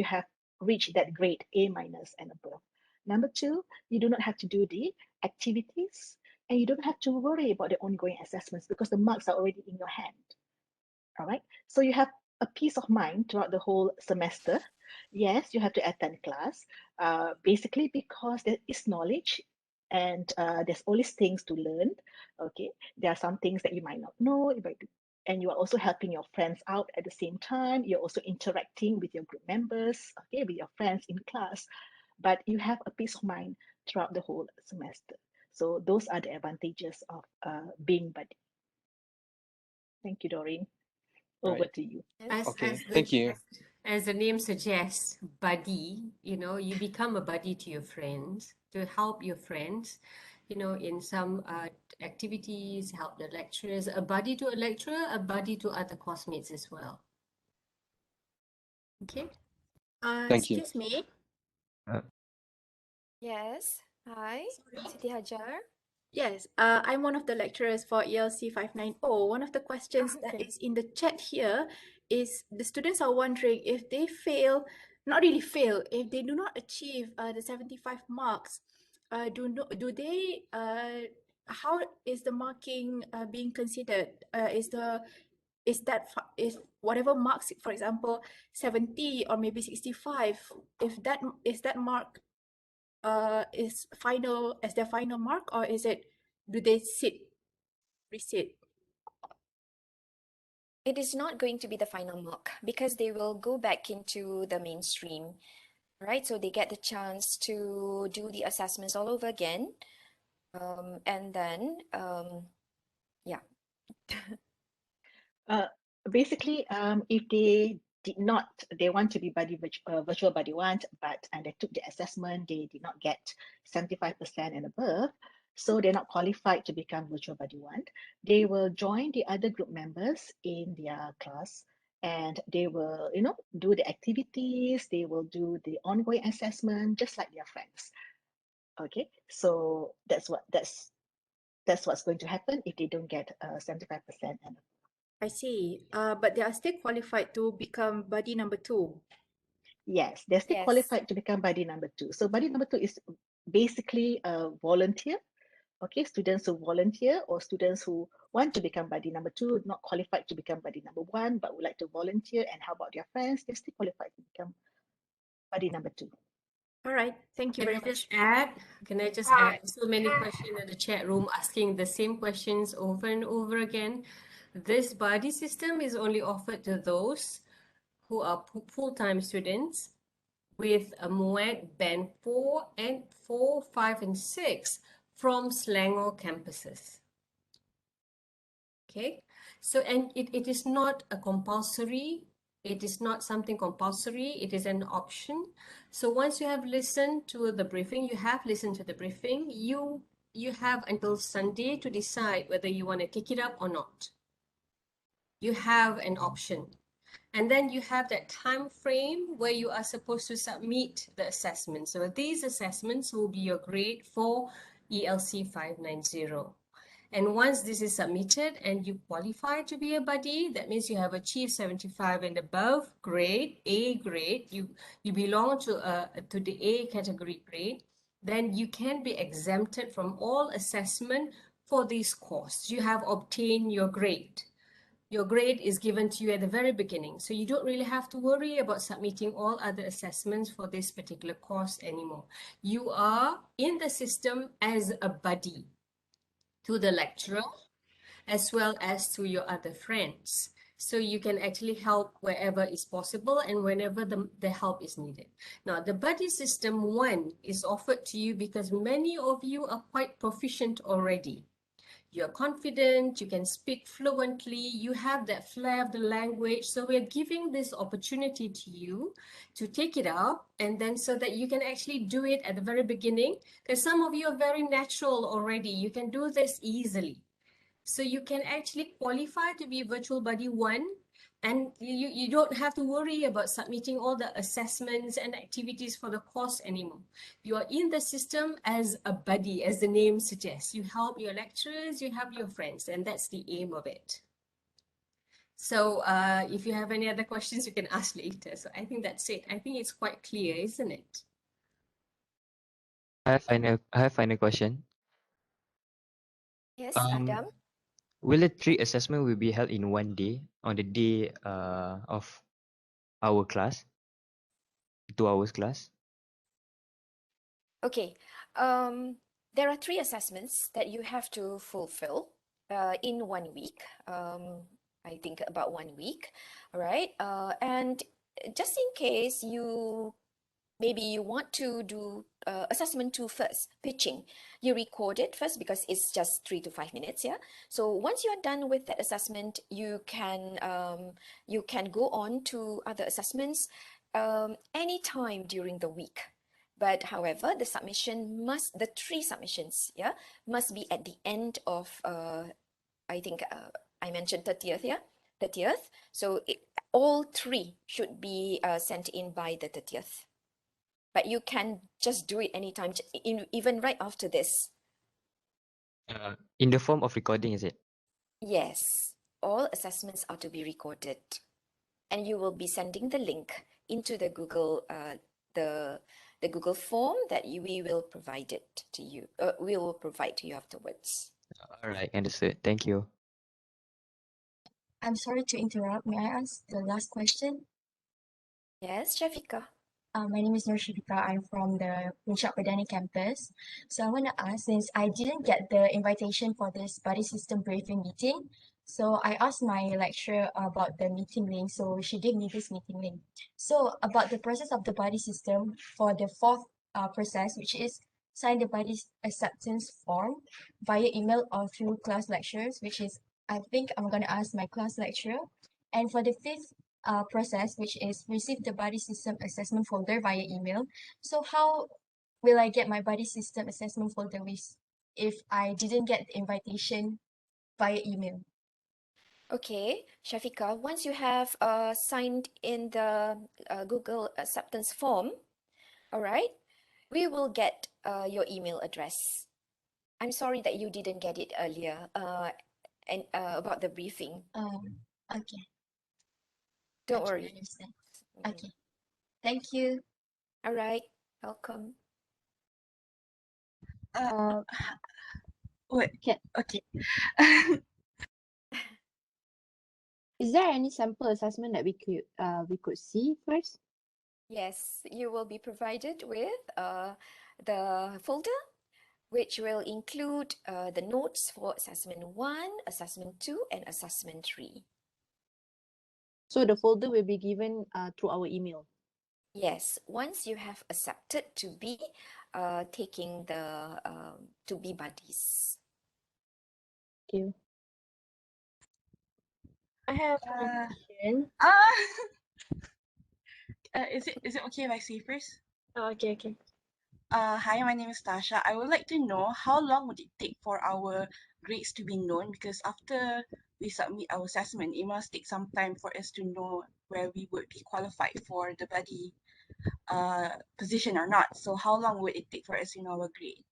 have reached that grade A minus and above. Number two, you do not have to do the activities and you don't have to worry about the ongoing assessments because the marks are already in your hand. All right, so you have a peace of mind throughout the whole semester. Yes, you have to attend class, basically because there is knowledge and there's always things to learn. Okay, there are some things that you might not know, and you are also helping your friends out at the same time. You're also interacting with your group members, okay, with your friends in class, but you have a peace of mind throughout the whole semester. So those are the advantages of being buddy. Thank you, Doreen. Over Right. to you. Okay, thank you. As the name suggests, buddy, you become a buddy to your friends, to help your friends, in some activities, help the lecturers, a buddy to a lecturer, a buddy to other classmates as well. Okay. Thank you. Excuse me. Yes. Hi, Siti Hajar. Yes, I'm one of the lecturers for ELC590. One of the questions that Okay. is in the chat here is the students are wondering if they fail, not really fail, if they do not achieve the 75 marks, do they, how is the marking being considered? Is whatever marks, for example, 70 or maybe 65, if that mark is final as their final mark, or is it, do they resit? It is not going to be the final mark because they will go back into the mainstream, right? So they get the chance to do the assessments all over again. And then, yeah. Basically, if they did not, they want to be virtual buddy one, and they took the assessment, they did not get 75% and above, so they're not qualified to become virtual buddy one. They will join the other group members in their class, and they will, do the activities. They will do the ongoing assessment just like their friends. Okay, so that's what's going to happen if they don't get 75% and above. I see. But they are still qualified to become buddy number 2. Yes, they're still Yes. qualified to become buddy number 2. So buddy number 2 is basically a volunteer. Okay, students who volunteer or students who want to become buddy number 2, not qualified to become buddy number 1, but would like to volunteer and help out their friends, they're still qualified to become buddy number 2. All right, thank you Can very I just much. add? Can I just add? So many questions in the chat room asking the same questions over and over again. This buddy system is only offered to those who are full-time students with a MOET Band 4 and 4, 5, and 6 from Selangor campuses. Okay, so and it is not a compulsory, it is not something compulsory, it is an option. So once you have listened to the briefing, you have until Sunday to decide whether you want to take it up or not. You have an option. And then you have that time frame where you are supposed to submit the assessment. So these assessments will be your grade for ELC 590. And once this is submitted and you qualify to be a buddy, that means you have achieved 75 and above grade, A grade, you belong to the A category grade, then you can be exempted from all assessment for this course. You have obtained your grade. Your grade is given to you at the very beginning. So you don't really have to worry about submitting all other assessments for this particular course anymore. You are in the system as a buddy to the lecturer as well as to your other friends. So you can actually help wherever is possible and whenever the help is needed. Now, the buddy system 1 is offered to you because many of you are quite proficient already. You're confident, you can speak fluently, you have that flair of the language. So we're giving this opportunity to you to take it up, and then so that you can actually do it at the very beginning, because some of you are very natural already. You can do this easily. So you can actually qualify to be Virtual Buddy 1, and you don't have to worry about submitting all the assessments and activities for the course anymore. You are in the system as a buddy, as the name suggests. You help your lecturers, you help your friends, and that's the aim of it. So if you have any other questions, you can ask later. So I think that's it. I think it's quite clear, isn't it? I have final question. Yes, Adam. Will the 3 assessment will be held in one day on the day of our class, 2 hours class? Okay. Um, there are 3 assessments that you have to fulfill in 1 week. I think about 1 week, all right? And just in case maybe you want to do assessment 2 first, pitching. You record it first because it's just 3 to 5 minutes, yeah? So once you are done with that assessment, you can go on to other assessments anytime during the week. But however, the 3 submissions, yeah, must be at the end of, I think I mentioned 30th, yeah? 30th. So all 3 should be sent in by the 30th. But you can just do it anytime, even right after this. In the form of recording, is it? Yes, all assessments are to be recorded, and you will be sending the link into the Google the Google form that we will provide it to you. We will provide to you afterwards. All right, understood. Thank you. I'm sorry to interrupt. May I ask the last question? Yes, Shafika. My name is Nur Shafika. I'm from the Puncak Perdana campus. So I want to ask, since I didn't get the invitation for this buddy system briefing meeting, so I asked my lecturer about the meeting link. So she gave me this meeting link. So about the process of the buddy system for the 4th process, which is sign the buddy acceptance form via email or through class lectures, which is, I think I'm going to ask my class lecturer. And for the 5th process, which is receive the buddy system assessment folder via email. So how will I get my buddy system assessment folder if I didn't get the invitation via email? Okay, Shafika, once you have signed in the Google acceptance form, all right, we will get your email address. I'm sorry that you didn't get it earlier and about the briefing. Okay. Don't Okay, worry. I understand. Okay. Thank you. All right, welcome. Wait, okay. Is there any sample assessment that we could see first? Yes, you will be provided with the folder, which will include the notes for assessment 1, assessment 2, and assessment 3. So the folder will be given through our email. Yes, once you have accepted to be taking the to be buddies. Thank you. I have a question. Is it okay if I say first? Okay, okay. Hi, my name is Tasha. I would like to know how long would it take for our grades to be known? Because after we submit our assessment, it must take some time for us to know where we would be qualified for the buddy position or not. So how long would it take for us to know our grade?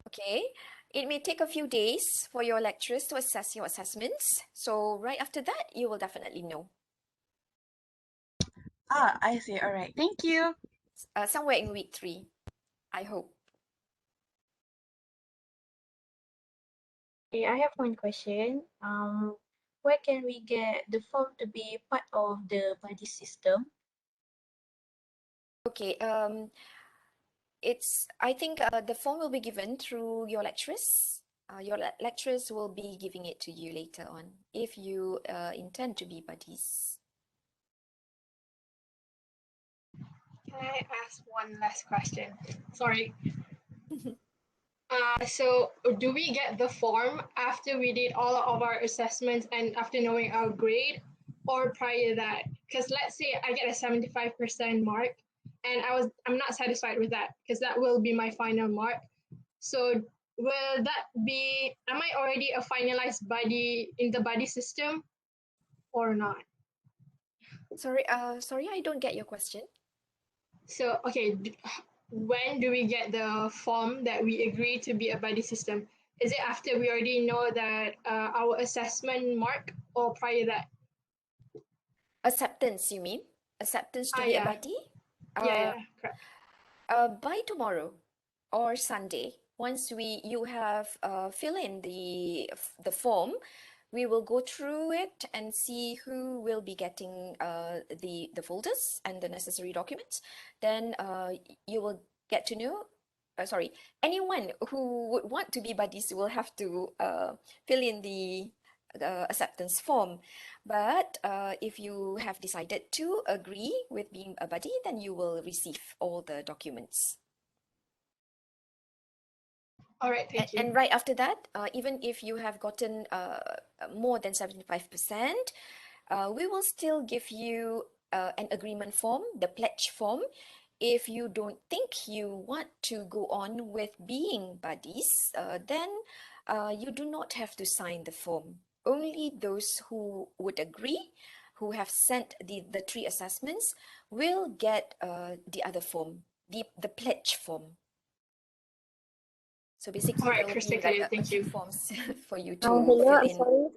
Okay, it may take a few days for your lecturers to assess your assessments. So right after that, you will definitely know. I see. All right. Thank you. Somewhere in week 3, I hope. Okay, I have one question. Where can we get the form to be part of the buddy system? Okay, I think the form will be given through your lecturers. Your lecturers will be giving it to you later on if you intend to be buddies. Can I ask one last question? Sorry. So do we get the form after we did all of our assessments and after knowing our grade, or prior to that? Because let's say I get a 75% mark and I'm not satisfied with that because that will be my final mark. So will that be, am I already a finalized buddy in the buddy system or not? Sorry, I don't get your question. So, okay, when do we get the form that we agree to be a buddy system? Is it after we already know that our assessment mark, or prior to that? Acceptance, you mean? Acceptance to be a Yeah. buddy? Yeah, correct. By tomorrow or Sunday, once you have fill in the form, we will go through it and see who will be getting the folders and the necessary documents. Then you will get to know anyone who would want to be buddies will have to fill in the acceptance form. But if you have decided to agree with being a buddy, then you will receive all the documents. All right, thank you. And right after that, even if you have gotten more than 75%, we will still give you an agreement form, the pledge form. If you don't think you want to go on with being buddies, then you do not have to sign the form. Only those who would agree, who have sent the 3 assessments, will get the other form, the pledge form. So basically, All right, there will crystal be like clear. a Thank few you. forms for you to Hello, fill I'm in. sorry.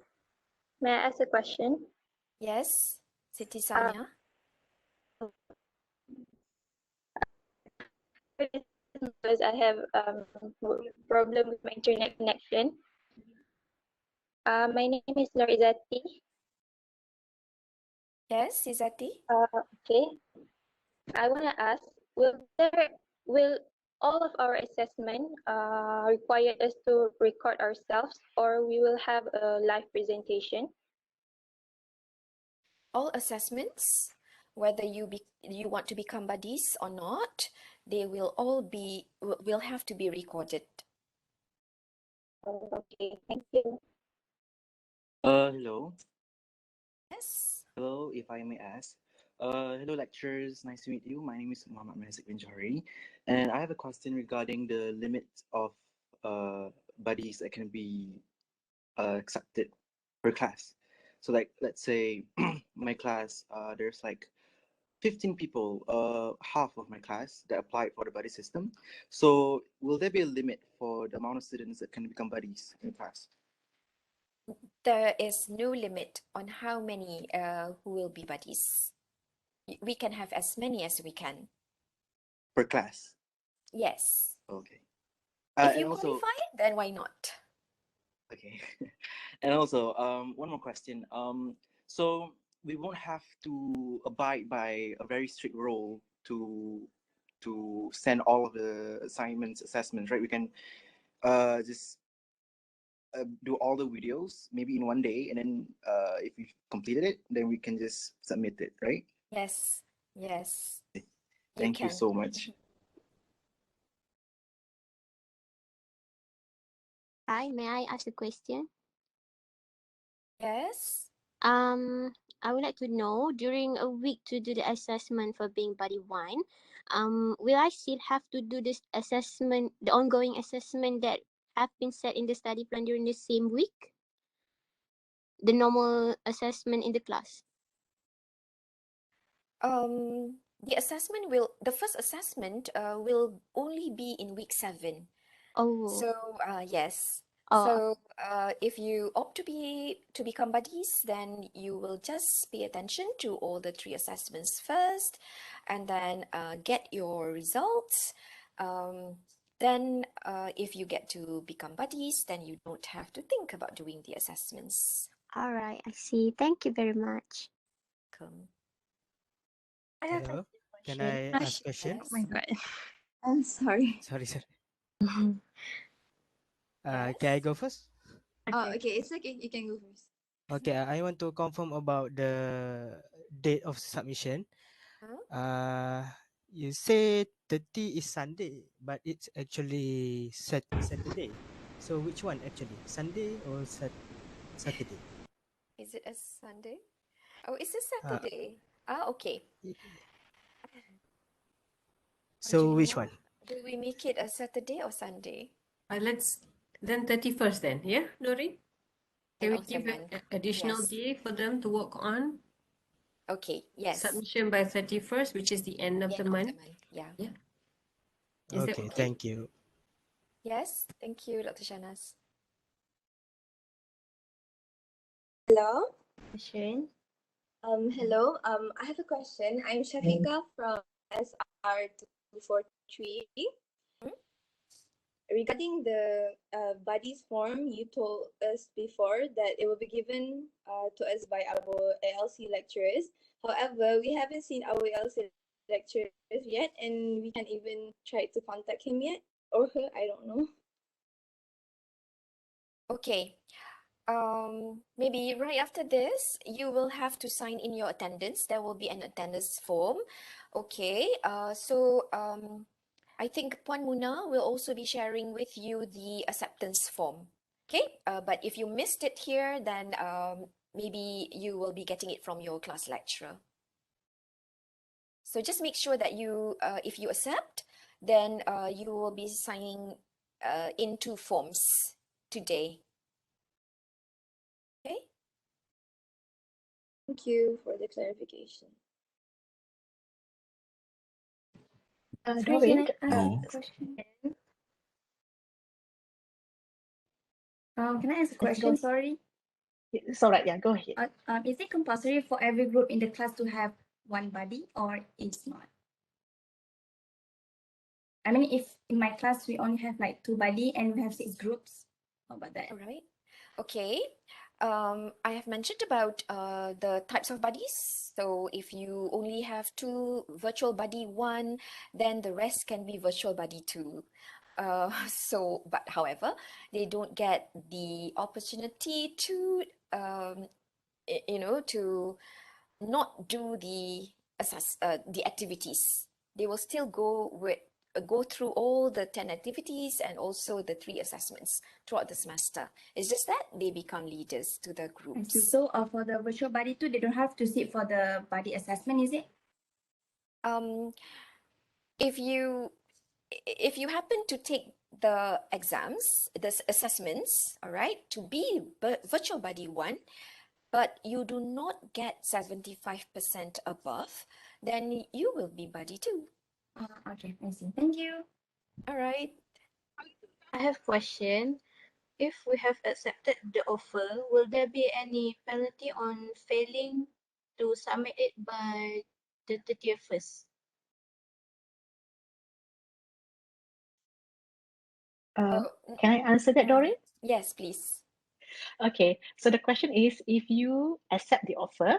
May I ask a question? Yes, Siti Uh, Samia. because I have problem with my internet connection. My name is Norizati. Yes, Izati. Okay. I want to ask, will all of our assessment require us to record ourselves, or we will have a live presentation? All assessments, whether you want to become buddies or not, they will all will have to be recorded. Okay, thank you. Hello. Yes. Hello, if I may ask. Hello, lecturers. Nice to meet you. My name is Muhammad Mazik bin Johari, and I have a question regarding the limit of buddies that can be accepted per class. So, like, let's say my class, there's like 15 people, half of my class that applied for the buddy system. So, will there be a limit for the amount of students that can become buddies in class? There is no limit on how many who will be buddies. We can have as many as we can. Per class? Yes. Okay. If And you also, qualify, then why not? okay. And also, one more question. So we won't have to abide by a very strict rule to send all of the assignments, assessments, right? We can just do all the videos maybe in one day, and then if we've completed it, then we can just submit it, right? Yes. Yes. Thank you can. so much. Hi, may I ask a question? Yes. I would like to know, during a week to do the assessment for being buddy 1, will I still have to do this assessment, the ongoing assessment that have been set in the study plan during the same week? The normal assessment in the class? The first assessment will only be in week 7. Oh. So yes. Oh. So if you opt to become buddies, then you will just pay attention to all the 3 assessments first, and then get your results. Then if you get to become buddies, then you don't have to think about doing the assessments. All right, I see. Thank you very much. Welcome. Hello, can I ask a question? Oh my God. I'm sorry. Sorry, sorry. Yes. Can I go first? Oh, okay. It's okay. You can go first. Okay, I want to confirm about the date of submission. You say 30 is Sunday, but it's actually Saturday. So which one actually, Sunday or Saturday? Is it a Sunday? Oh, it's a Saturday. Okay. So which Arjuna, one? do we make it a Saturday or Sunday? Let's then 31st then, yeah, Nori? Can we End of the give an month. additional Yes. day for them to work on? Okay, yes. Submission by 31st, which is the end of the month. Yeah. Yeah. Is that Okay, okay? thank you. Yes, thank you, Dr. Shanas. Hello, Shane. Hello. I have a question. I'm Shafika from SR243. Regarding the buddies form, you told us before that it will be given to us by our ELC lecturers. However, we haven't seen our ELC lecturers yet, and we can't even try to contact him yet. or her, I don't know. Okay. Maybe right after this, you will have to sign in your attendance. There will be an attendance form. Okay. I think Puan Muna will also be sharing with you the acceptance form. Okay. But if you missed it here, then maybe you will be getting it from your class lecturer. So just make sure that if you accept, then you will be signing in 2 forms today. Okay. Thank you for the clarification. Doreen, Can I ask No. a question? Can I ask a Yes, go question? ahead. Sorry. It's all right. Yeah, go ahead. Is it compulsory for every group in the class to have one buddy, or it's not? I mean, if in my class we only have like 2 buddy and we have 6 groups, how about that? All right. Okay. I have mentioned about the types of buddies. So if you only have 2 virtual buddy 1, then the rest can be virtual buddy 2. But however, they don't get the opportunity to, to not do the activities. They will still go through all the 10 activities and also the 3 assessments throughout the semester. It's just that they become leaders to the I see. groups. So for the virtual buddy too, they don't have to sit for the buddy assessment, is it? If you happen to take the exams, the assessments, all right, to be virtual buddy 1, but you do not get 75% above, then you will be buddy 2. Okay, I see. Thank you. All right. I have question. If we have accepted the offer, will there be any penalty on failing to submit it by the 30th first? Can I answer that, Doreen? Yes, please. Okay, so the question is, if you accept the offer,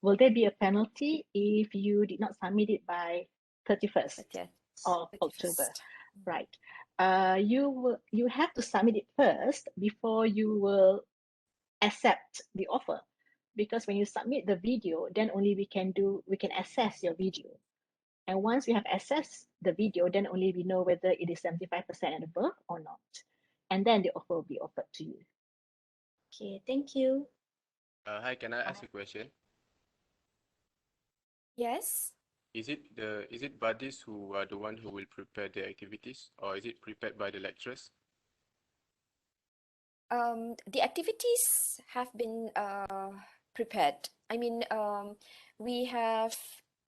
will there be a penalty if you did not submit it by 31st of October? Right. You have to submit it first before you will accept the offer, because when you submit the video, then only we can assess your video. And once we have assessed the video, then only we know whether it is 75% and above or not. And then the offer will be offered to you. Okay, thank you. Hi, can I ask a question? Yes. Is it buddies who are the one who will prepare the activities, or is it prepared by the lecturers? The activities have been prepared. I mean, we have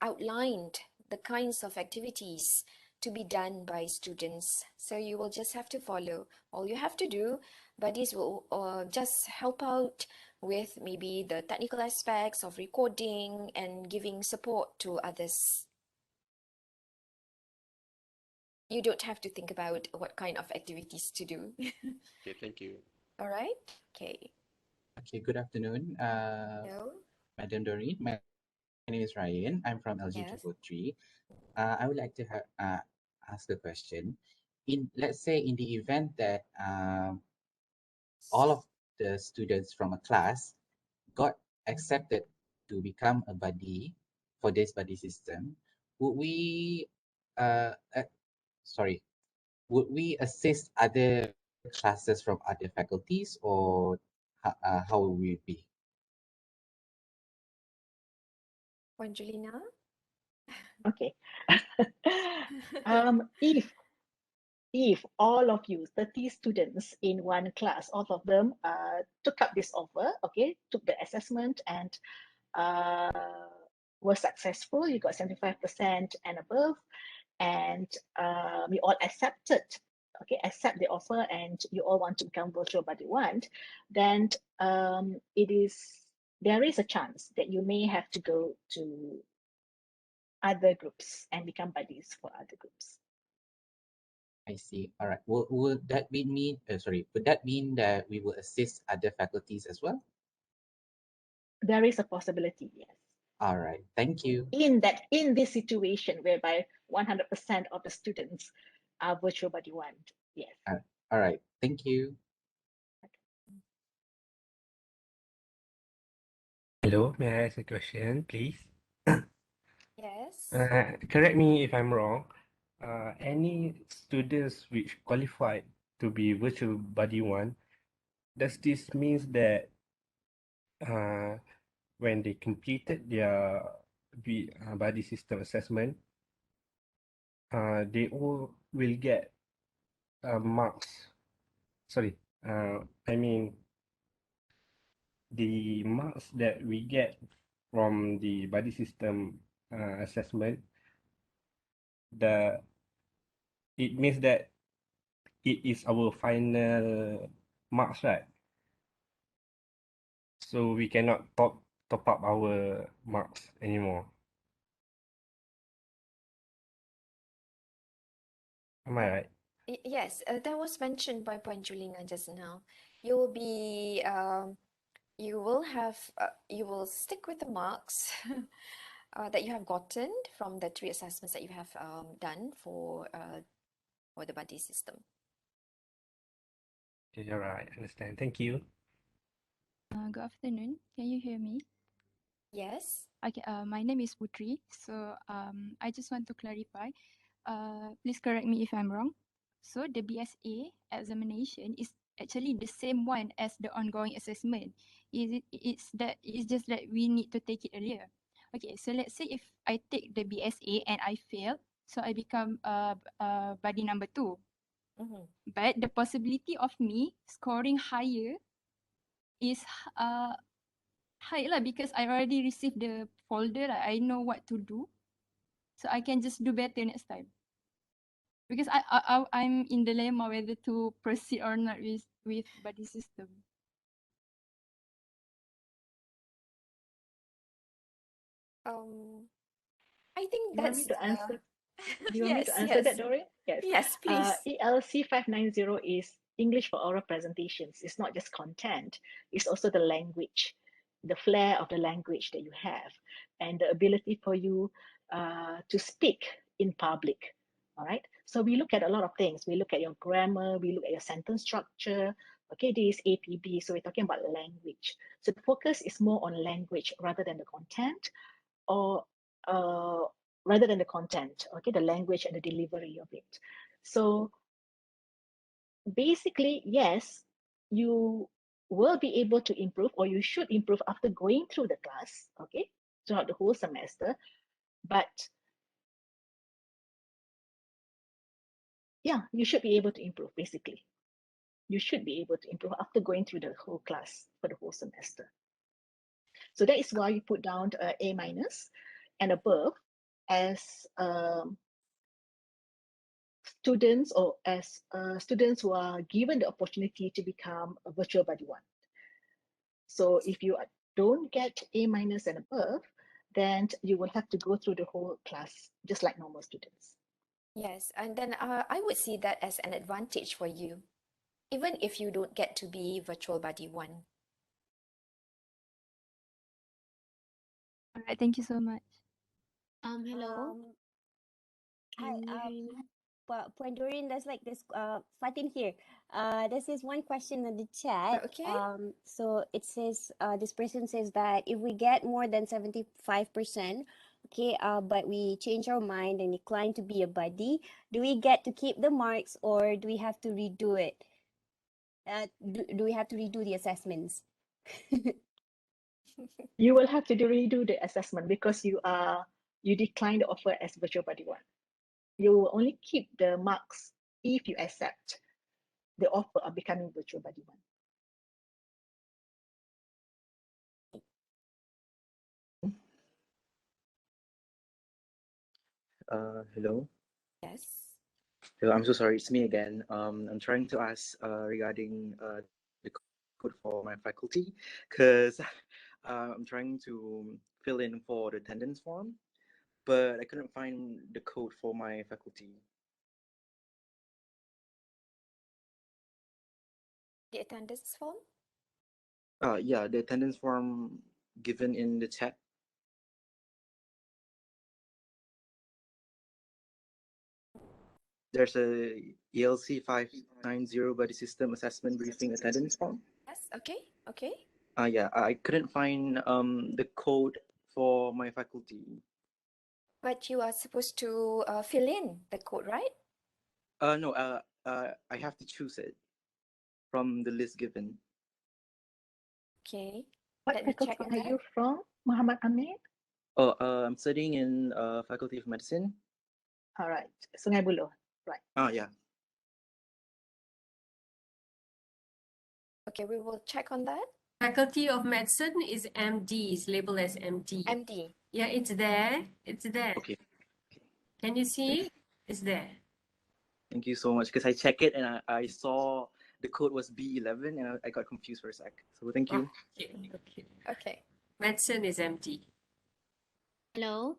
outlined the kinds of activities to be done by students. So you will just have to follow. All you have to do, buddies will just help out with maybe the technical aspects of recording and giving support to others. You don't have to think about what kind of activities to do. Okay, thank you. All right. Okay. Okay, good afternoon, Hello. Madam Doreen. My name is Ryan. I'm from LG343. I would like to ask a question. Let's say in the event that all of the students from a class got accepted to become a buddy for this buddy system, would we would we assist other classes from other faculties, or how will we be? Angelina? Okay. If all of you, 30 students in one class, all of them took up this offer, okay, took the assessment and were successful, you got 75% and above, and we all accept the offer, and you all want to become virtual buddy 1, then there is a chance that you may have to go to other groups and become buddies for other groups. I see. All right. Would that mean that we will assist other faculties as well? There is a possibility, yes. All right. Thank you. In this situation whereby 100% of the students virtual buddy one. Yes. All right. Thank you. Hello, may I ask a question, please? Yes. Correct me if I'm wrong. Any students which qualified to be virtual buddy one, does this means that when they completed their buddy system assessment, they all will get marks. Sorry, I mean the marks that we get from the buddy system assessment, it means that it is our final marks, right? So we cannot top up our marks anymore. Am I right? Yes, that was mentioned by Puan Julinga just now. You will be, you will have, you will stick with the marks that you have gotten from the 3 assessments that you have done for the buddy system. Okay, you're right. Understand. Thank you. Good afternoon. Can you hear me? Yes. Okay. My name is Putri. So I just want to clarify. Please correct me if I'm wrong. So the BSA examination is actually the same one as the ongoing assessment. It's just that we need to take it earlier. Okay. So let's say if I take the BSA and I fail, so I become buddy number 2. But the possibility of me scoring higher is high lah, because I already received the folder. Like, I know what to do, so I can just do better next time. Because I'm in dilemma whether to proceed or not with buddy system. I think You want me that's to answer? Do you want me to yes, answer that, yes. Doreen? Yes. Yes, please. ELC590 is English for oral presentations. It's not just content, it's also the language, the flair of the language that you have, and the ability for you to speak in public. All right. So we look at a lot of things. We look at your grammar, we look at your sentence structure. Okay, this is APB. So we're talking about language. So the focus is more on language rather than the content, or rather than the content, okay, the language and the delivery of it. So basically, yes, you will be able to improve, or you should improve after going through the class, okay, throughout the whole semester. But yeah, you should be able to improve, basically. You should be able to improve after going through the whole class for the whole semester. So that is why you put down A minus and above as students, or as students who are given the opportunity to become a virtual buddy one. So if you don't get A minus and above, then you will have to go through the whole class just like normal students. Yes, and then I would see that as an advantage for you, even if you don't get to be virtual buddy one. All right. Thank you so much. Hello. Hi, Can you hear me? Puan Doreen, there's like this Fatin here. There's this one question in the chat. Okay. So it says this person says that if we get more than 75%, okay, but we change our mind and decline to be a buddy, do we get to keep the marks, or do we have to redo it? Do we have to redo the assessments? You will have to redo the assessment because you decline the offer as virtual buddy one. You will only keep the marks if you accept the offer of becoming virtual buddy one. Hello. Yes. Hello, I'm so sorry. It's me again. I'm trying to ask regarding the code for my faculty, because I'm trying to fill in for the attendance form, but I couldn't find the code for my faculty. The attendance form? Yeah, the attendance form given in the chat. there's a ELC590 body system assessment briefing attendance form. Yes, okay, okay. Yeah, I couldn't find the code for my faculty. But you are supposed to fill in the code, right? No, I have to choose it from the list given. Okay. What Let me faculty check on are that. you from, Muhammad Amin? Oh, I'm studying in Faculty of Medicine. All right, Sungai Buloh. Right. Yeah. Okay, we will check on that. Faculty of Medicine is MD, is labeled as MD. MD. Yeah, it's there. It's there. Okay. Can you see? It's there. Thank you so much, because I checked it and I saw the code was B11 and I got confused for a sec. So thank you. Okay. Okay. Medicine is empty. Hello.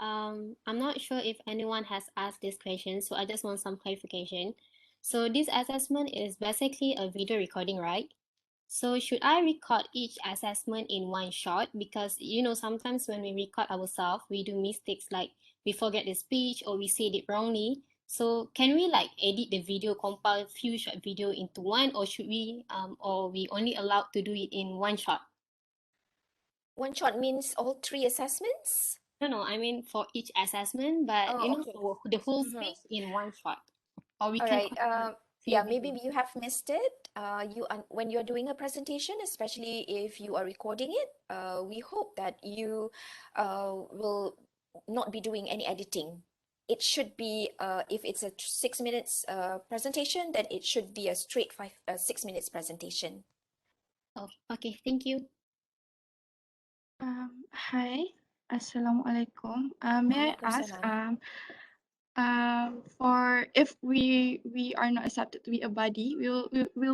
I'm not sure if anyone has asked this question, so I just want some clarification. So this assessment is basically a video recording, right? So should I record each assessment in one shot? Because sometimes when we record ourselves, we do mistakes like we forget the speech or we said it wrongly. So can we edit the video, compile a few short video into one, or should we or we only allowed to do it in one shot? One shot means all 3 assessments? No, I mean for each assessment, but Okay. for the whole Mhm. speech in one shot. Or we All can right. compile few Yeah, maybe videos. you have missed it. When you're doing a presentation, especially if you are recording it, we hope that you will not be doing any editing. It should be if it's a 6 minutes presentation, then it should be a straight 6 minutes presentation. Oh, okay, thank you. Hi, Assalamualaikum. May I ask, Waalaikumsalam. for if we are not accepted to be a buddy, will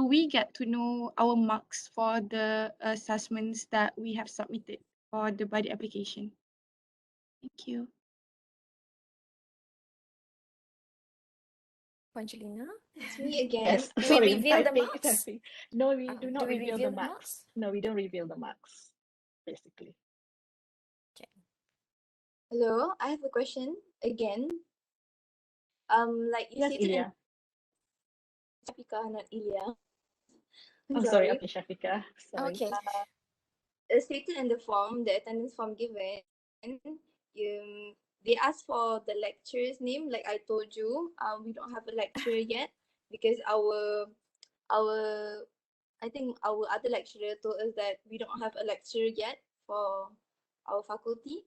we get to know our marks for the assessments that we have submitted for the buddy application? Thank you. Angelina? It's me again. Yes, Do we sorry, reveal the typing, marks? typing. No, we do Do not we reveal reveal the the marks. No, we don't reveal the marks, basically. Okay. Hello, I have a question again. Like you Yes, stated in Ilya. Shafika, not Ilya. I'm Oh, sorry, sorry. okay, Shafika. Sorry. Okay. Stated in the form, the attendance form given, they asked for the lecturer's name. Like I told you, we don't have a lecturer yet because I think our other lecturer told us that we don't have a lecturer yet for our faculty.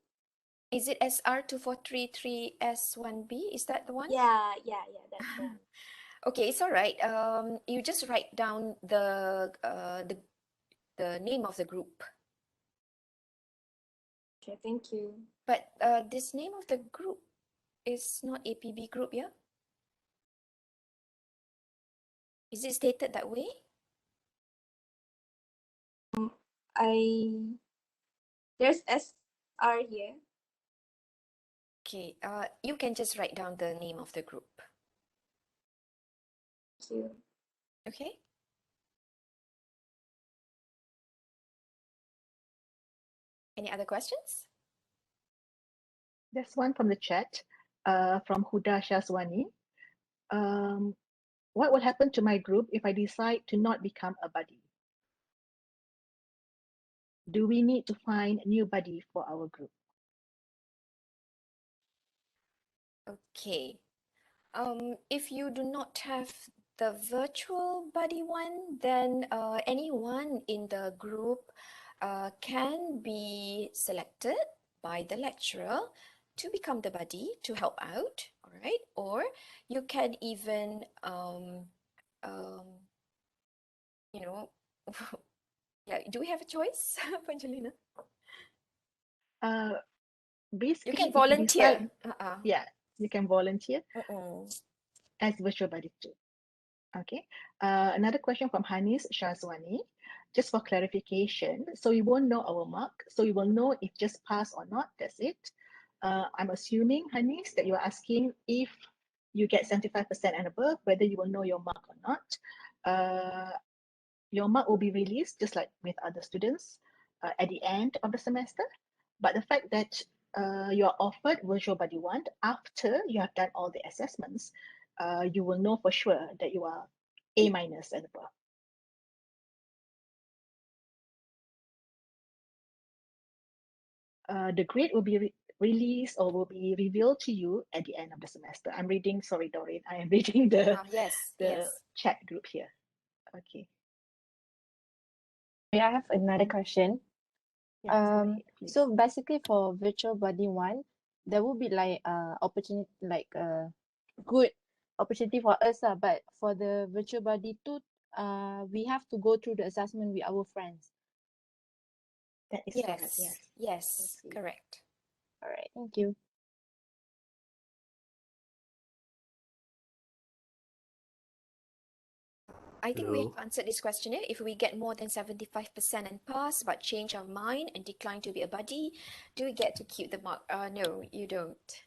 Is it SR2433S1B? Is that the one? Yeah, that's the one. Okay, it's all right. You just write down the name of the group. Okay, thank you. But this name of the group is not APB group, yeah? Is it stated that way? There's SR here. Okay, you can just write down the name of the group. Thank you. Okay. Any other questions? There's one from the chat, from Huda Shazwani. What will happen to my group if I decide to not become a buddy? Do we need to find a new buddy for our group? Okay. If you do not have the virtual buddy one, then anyone in the group can be selected by the lecturer to become the buddy to help out, all right? Or you can even, you know, yeah, do we have a choice, Angelina? Basically, You can if you volunteer. decide, yeah, you can volunteer Mm-mm. as virtual buddy too. Okay. Another question from Hanis Shazwani, just for clarification. So we won't know our mark. So we will know if just pass or not. That's it. I'm assuming, Hanis, that you're asking if you get 75% and above, whether you will know your mark or not. Your mark will be released just like with other students at the end of the semester. But the fact that you are offered virtual buddy one after you have done all the assessments, you will know for sure that you are A minus and above. The grade will be released or will be revealed to you at the end of the semester. I'm reading, sorry, Doreen, I am reading the chat group here. Okay. I have another question. Yes, go ahead, please. So basically for virtual body one, there will be like opportunity, like good opportunity for us, but for the virtual body two, we have to go through the assessment with our friends. That is correct, yes. Yes, correct. All right, thank you. I think we Hello. have answered this questionnaire. If we get more than 75% and pass, but change our mind and decline to be a buddy, do we get to keep the mark? No, you don't.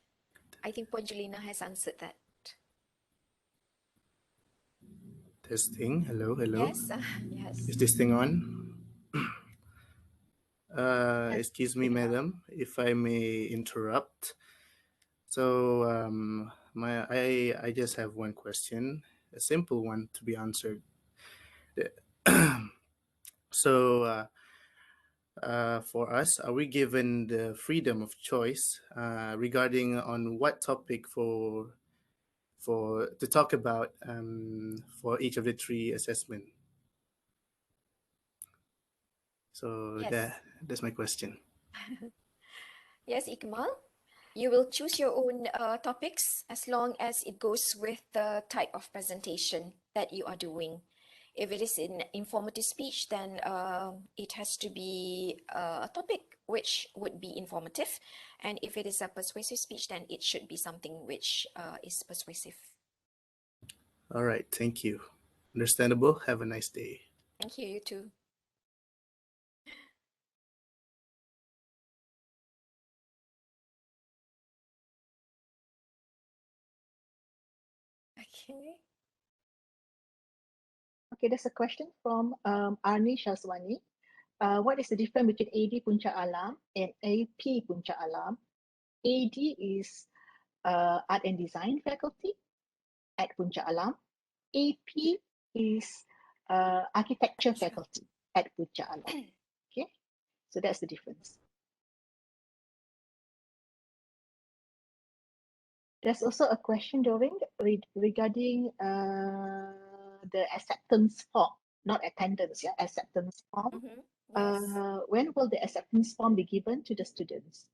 I think Ponjulina has answered that. Testing. Hello, hello. Yes, yes. Is this thing on? Excuse me, bring it up. madam, if I may interrupt. So I just have one question, a simple one to be answered. So for us, are we given the freedom of choice regarding on what topic to talk about for each of the three assessment? So Yes. that's my question. Yes, Ikmal, you will choose your own topics as long as it goes with the type of presentation that you are doing. If it is in informative speech, then it has to be a topic which would be informative. And if it is a persuasive speech, then it should be something which is persuasive. All right, thank you. Understandable. Have a nice day. Thank you, you too. Okay. Okay, there's a question from Arni Shazwani. What is the difference between AD Puncak Alam and AP Puncak Alam? AD is Art and Design faculty at Puncak Alam. AP is Architecture faculty at Puncak Alam. Okay, so that's the difference. There's also a question, Doreen, regarding the acceptance form, not attendance, yeah, acceptance form. When will the acceptance form be given to the students?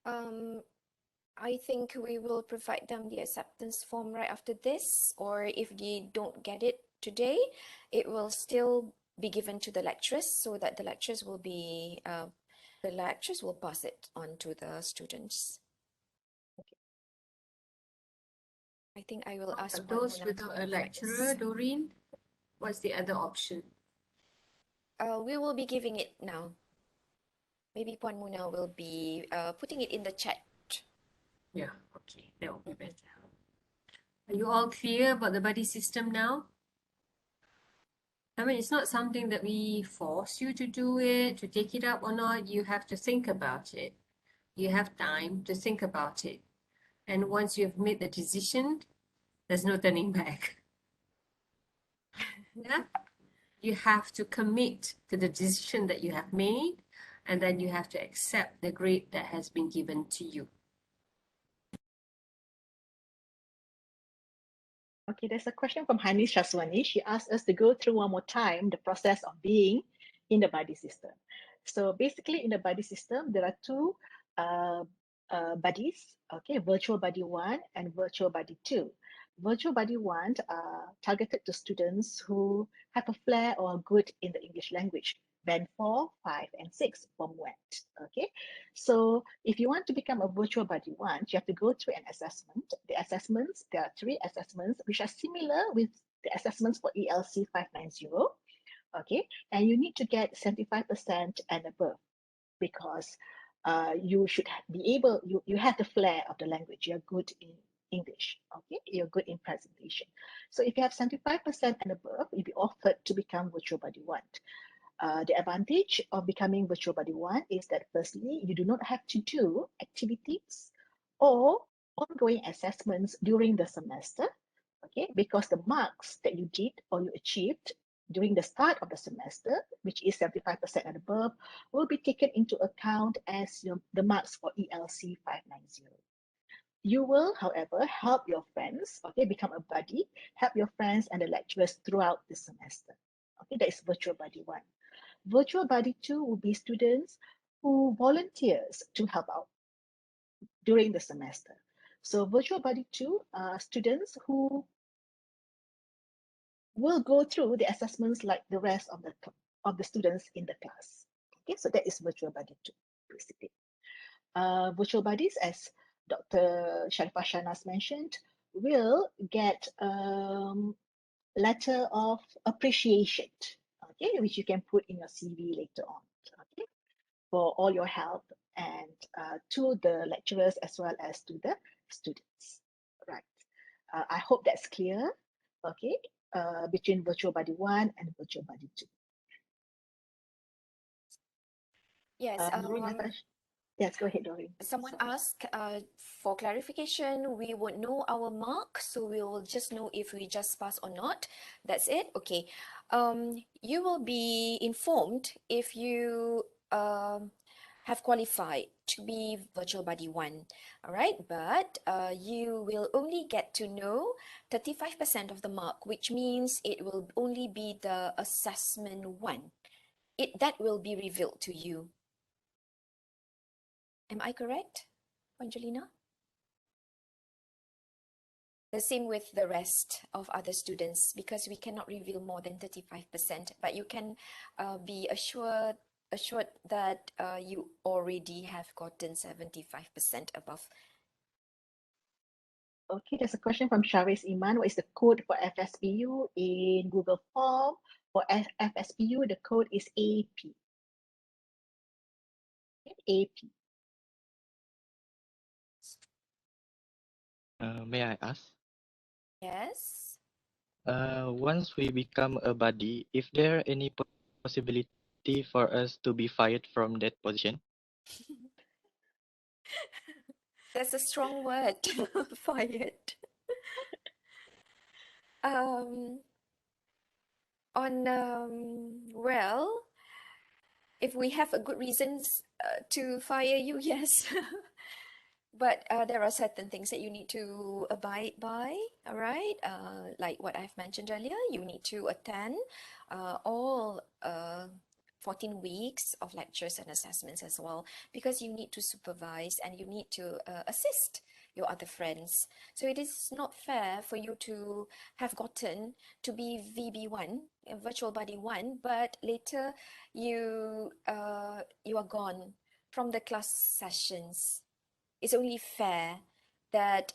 I think we will provide them the acceptance form right after this, or if they don't get it today, it will still be given to the lecturers so that the lecturers will be, the lecturers will pass it on to the students. I think I will ask Those Mona without to a provide lecturer, this. Doreen, what's the other option? We will be giving it now. Maybe Puan Muna will be putting it in the chat. Yeah, okay, that will be better. Are you all clear about the buddy system now? I mean, it's not something that we force you to do it, to take it up or not. You have to think about it. You have time to think about it. And once you've made the decision, there's no turning back. Yeah? You have to commit to the decision that you have made, and then you have to accept the grade that has been given to you. Okay, there's a question from Hani Shaswani. She asked us to go through one more time the process of being in the buddy system. So basically in the buddy system, there are two buddies, okay, virtual buddy 1 and virtual buddy 2. Virtual buddy 1 are targeted to students who have a flair or are good in the English language. Band 4, 5, and 6 from WET. Okay, so if you want to become a virtual buddy 1, you have to go through an assessment. The assessments, there are 3 assessments which are similar with the assessments for ELC590. Okay, and you need to get 75% and above because you should be able, you have the flair of the language, you're good in English, okay, you're good in presentation. So if you have 75% and above, you'll be offered to become virtual buddy 1. The advantage of becoming virtual buddy 1 is that firstly, you do not have to do activities or ongoing assessments during the semester Okay, because the marks that you did or you achieved during the start of the semester, which is 75% and above, will be taken into account as the marks for ELC 590. You will, however, help your friends, okay, become a buddy, help your friends and the lecturers throughout the semester. Okay, that is virtual buddy 1. Virtual buddy 2 will be students who volunteers to help out during the semester. So virtual buddy 2 are students who will go through the assessments like the rest of the students in the class. Okay, so that is virtual buddy 2, basically. Virtual buddies, as Dr. Sharifah Shanas mentioned, will get letter of appreciation, okay, which you can put in your CV later on, okay, for all your help and to the lecturers as well as to the students. Right. I hope that's clear, okay, between virtual buddy 1 and virtual buddy 2. Yes. Yes, go ahead, Doreen. Someone asked for clarification, we won't know our mark, so we will just know if we just pass or not. That's it. Okay. You will be informed if you have qualified to be virtual buddy 1. All right, but you will only get to know 35% of the mark, which means it will only be the assessment 1. That will be revealed to you. Am I correct, Angelina? The same with the rest of other students, because we cannot reveal more than 35%, but you can be assured that you already have gotten 75% above. Okay, there's a question from Sharis Iman. What is the code for FSPU in Google Form? For FSPU, the code is AP. AP. May I ask? Yes. Once we become a buddy, is there any possibility for us to be fired from that position? That's a strong word, fired. Well, if we have a good reasons to fire you, yes. But there are certain things that you need to abide by, all right? Like what I've mentioned earlier, you need to attend all 14 weeks of lectures and assessments as well, because you need to supervise and you need to assist your other friends. So it is not fair for you to have gotten to be VB1, virtual buddy 1, but later you are gone from the class sessions. It's only fair that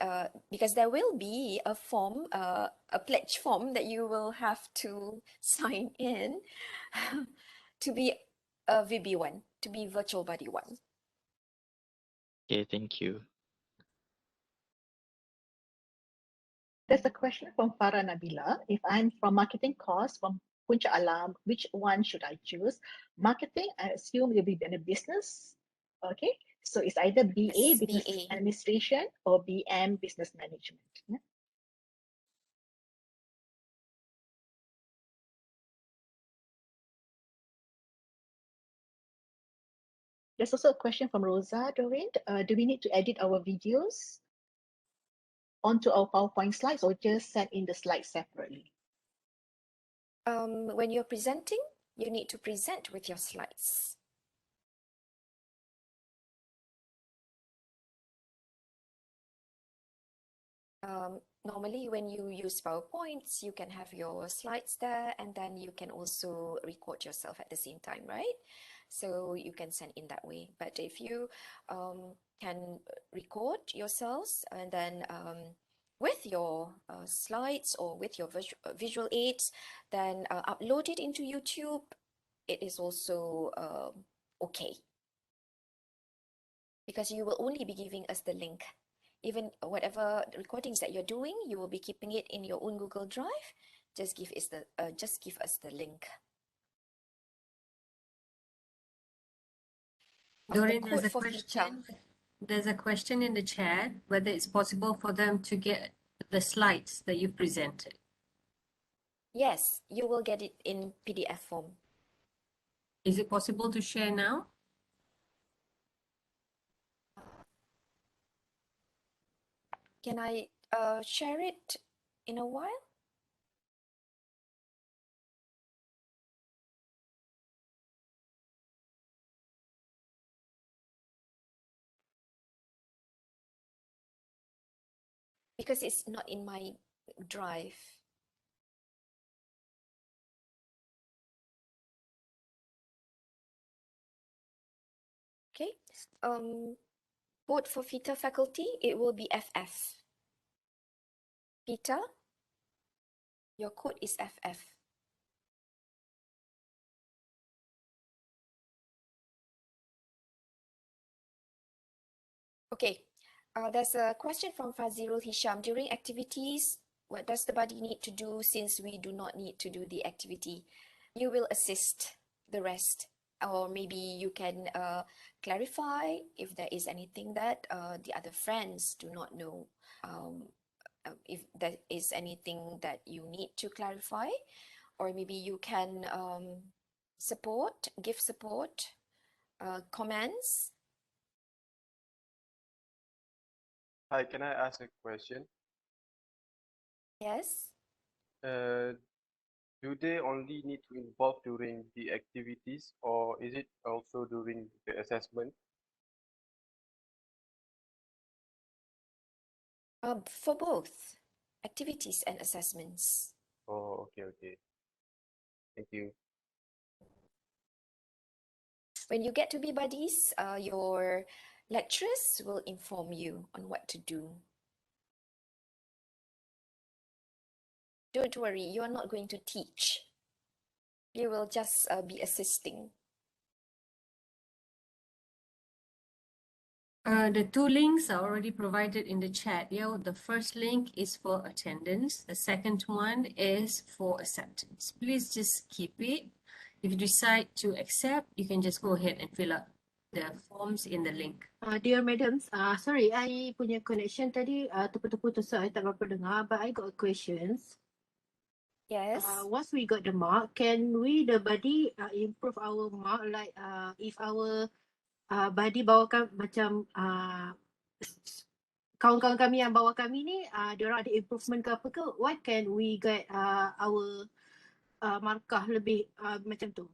because there will be a form, a pledge form that you will have to sign in to be a VB1, to be virtual buddy 1. Okay, thank you. There's a question from Farah Nabila. If I'm from marketing course from Puncak Alam, which one should I choose? Marketing, I assume you'll be in a business. Okay, so it's either BA, Yes, Business BA. Administration, or BM, Business Management. Yeah. There's also a question from Rosa, Doreen. Do we need to edit our videos onto our PowerPoint slides or just send in the slides separately? When you're presenting, you need to present with your slides. Normally, when you use PowerPoints, you can have your slides there, and then you can also record yourself at the same time, right? So you can send in that way. But if you can record yourselves and then with your slides or with your visual aids, then upload it into YouTube, it is also okay. Because you will only be giving us the link. Even whatever recordings that you're doing, you will be keeping it in your own Google Drive. Just give us the link. Doreen, there's a question in the chat whether it's possible for them to get the slides that you presented? Yes, you will get it in PDF form. Is it possible to share now? Can I share it in a while? Because it's not in my drive. Okay. Code for FITA faculty, it will be FF. FITA, your code is FF. Okay, there's a question from Fazirul Hisham. During activities, what does the buddy need to do since we do not need to do the activity? You will assist the rest, or maybe you can clarify if there is anything that the other friends do not know. If there is anything that you need to clarify, or maybe you can give support, comments. Hi, can I ask a question? Yes. Do they only need to involve during the activities, or is it also during the assessment? For both activities and assessments. Oh, okay. Thank you. When you get to be buddies, your lecturers will inform you on what to do. Don't worry, you are not going to teach. You will just be assisting. The two links are already provided in the chat. Yeah, the first link is for attendance. The second one is for acceptance. Please just keep it. If you decide to accept, you can just go ahead and fill up the forms in the link. Dear madams, sorry, I punya connection tadi terputus-putus, so I tak berapa dengar, but I got questions. Yes. Once we got the mark, can we, the buddy, improve our mark? Like, if our buddy bawakan macam kawan-kawan kami yang bawa kami ni, diorang ada improvement ke apa ke? Why can we get our markah lebih macam tu?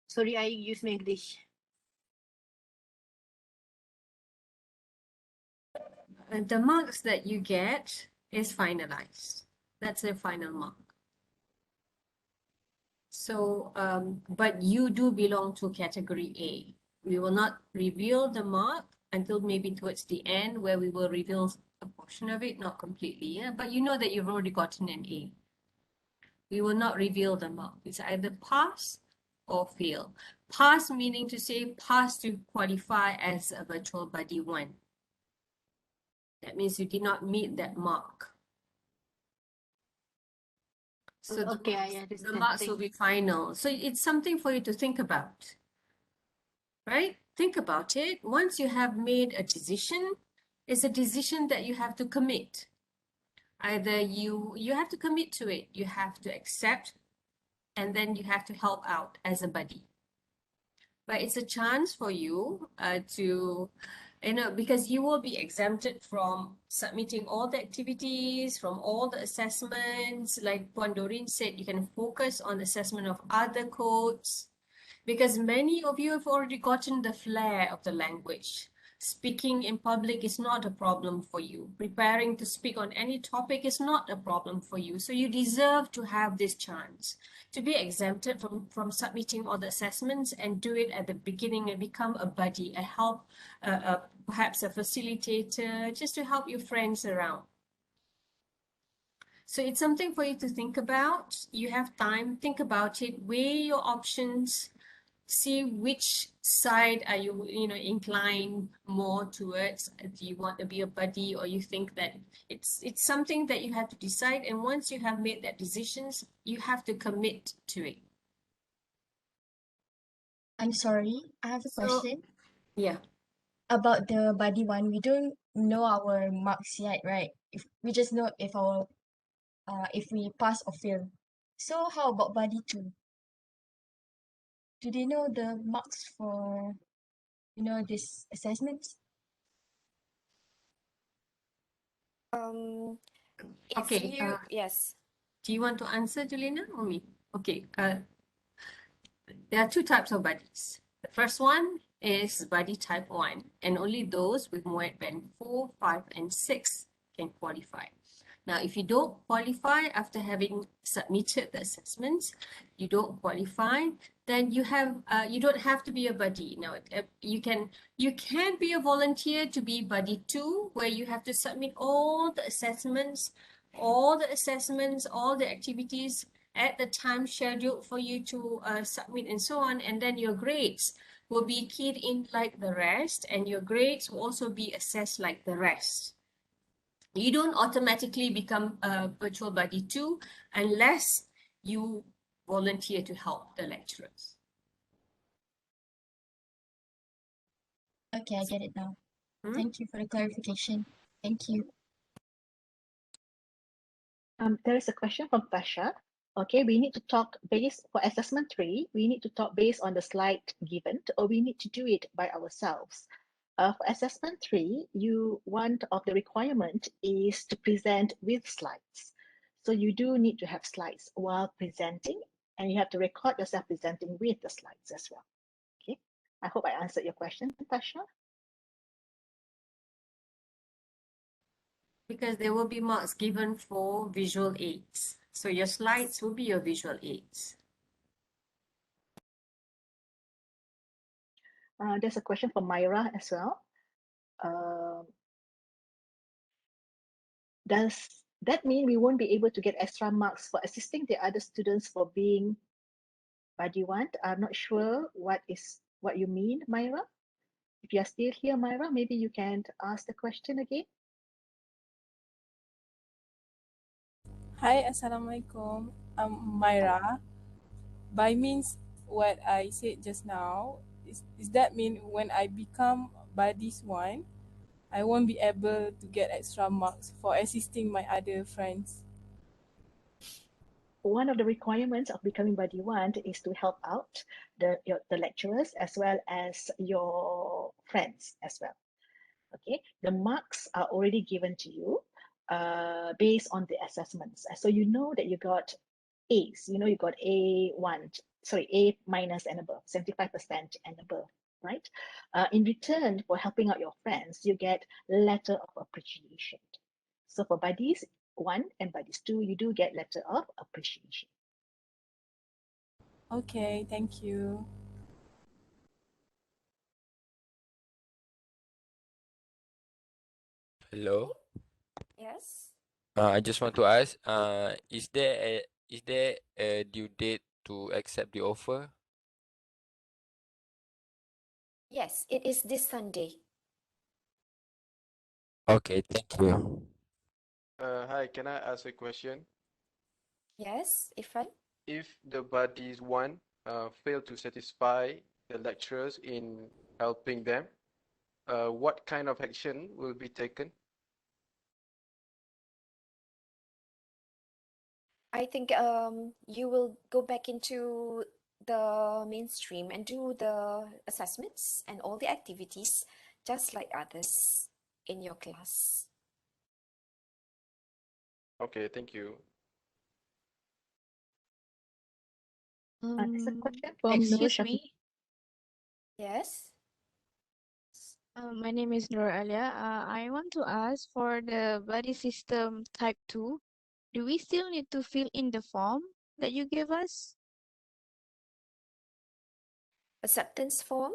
Sorry, I use my English. The marks that you get is finalized. That's the final mark. So, but you do belong to category A. We will not reveal the mark until maybe towards the end, where we will reveal a portion of it, not completely. Yeah, but you know that you've already gotten an A. We will not reveal the mark. It's either pass or fail. Pass meaning to say pass to qualify as a virtual buddy 1. That means you did not meet that mark. So Okay, I understand. the marks will be final. So it's something for you to think about, right? Think about it. Once you have made a decision, it's a decision that you have to commit. Either you have to commit to it, you have to accept, and then you have to help out as a buddy. But it's a chance for you to, because you will be exempted from submitting all the activities, from all the assessments. Like Puan Doreen said, you can focus on assessment of other codes, because many of you have already gotten the flair of the language. Speaking in public is not a problem for you. Preparing to speak on any topic is not a problem for you. So you deserve to have this chance to be exempted from submitting all the assessments and do it at the beginning and become a buddy, a help, perhaps a facilitator, just to help your friends around. So it's something for you to think about. You have time, think about it, weigh your options, see which side are you, inclined more towards. Do you want to be a buddy, or you think that it's something that you have to decide, and once you have made that decisions, you have to commit to it. I'm sorry, I have a question. Yeah. About the buddy one, we don't know our marks yet, right? If we just know if we pass or fail. So how about buddy 2? Do they know the marks for this assessments? If Okay, you, yes. do you want to answer, Julina, or me? Okay, there are two types of buddies. The first one is buddy type 1, and only those with more than 4, 5, and 6 can qualify. Now, if you don't qualify after having submitted the assessments, you don't qualify, then you don't have to be a buddy. Now, you can be a volunteer to be buddy 2, where you have to submit all the assessments, all the activities at the time scheduled for you to submit and so on, and then your grades will be keyed in like the rest, and your grades will also be assessed like the rest. You don't automatically become a virtual buddy 2 unless you volunteer to help the lecturers. Okay, I get it now. Thank you for the clarification. Thank you. There is a question from Tasha. Okay, we need to talk based for assessment 3. We need to talk based on the slide given, or we need to do it by ourselves. For assessment 3, one of the requirement is to present with slides. So you do need to have slides while presenting, and you have to record yourself presenting with the slides as well. Okay, I hope I answered your question, Tasha. Because there will be marks given for visual aids. So your slides will be your visual aids. There's a question from Myra as well. Does that mean we won't be able to get extra marks for assisting the other students for being buddy 1? I'm not sure what you mean, Myra. If you are still here, Myra, maybe you can ask the question again. Hi, Assalamualaikum. I'm Myra. By means what I said just now, is that mean when I become buddies 1, I won't be able to get extra marks for assisting my other friends? One of the requirements of becoming buddy 1 is to help out the lecturers as well as your friends as well. Okay, the marks are already given to you based on the assessments. So you know that you got A's, you know you got A1, sorry, A minus and above, 75% and above, right? In return for helping out your friends, you get letter of appreciation. So for buddies 1 and buddies 2, you do get letter of appreciation. Okay, thank you. Hello. Yes. I just want to ask, is there a due date to accept the offer? Yes, it is this Sunday. Okay, thank you. Hi, can I ask a question? Yes, Ifan? If the buddies 1 fail to satisfy the lecturers in helping them, what kind of action will be taken? I think you will go back into the mainstream and do the assessments and all the activities just like others in your class. Okay, thank you. There's a question from Nur Excuse Shafi. me. Yes. My name is Nur Alia. I want to ask for the buddy system type 2. Do we still need to fill in the form that you gave us? Acceptance form.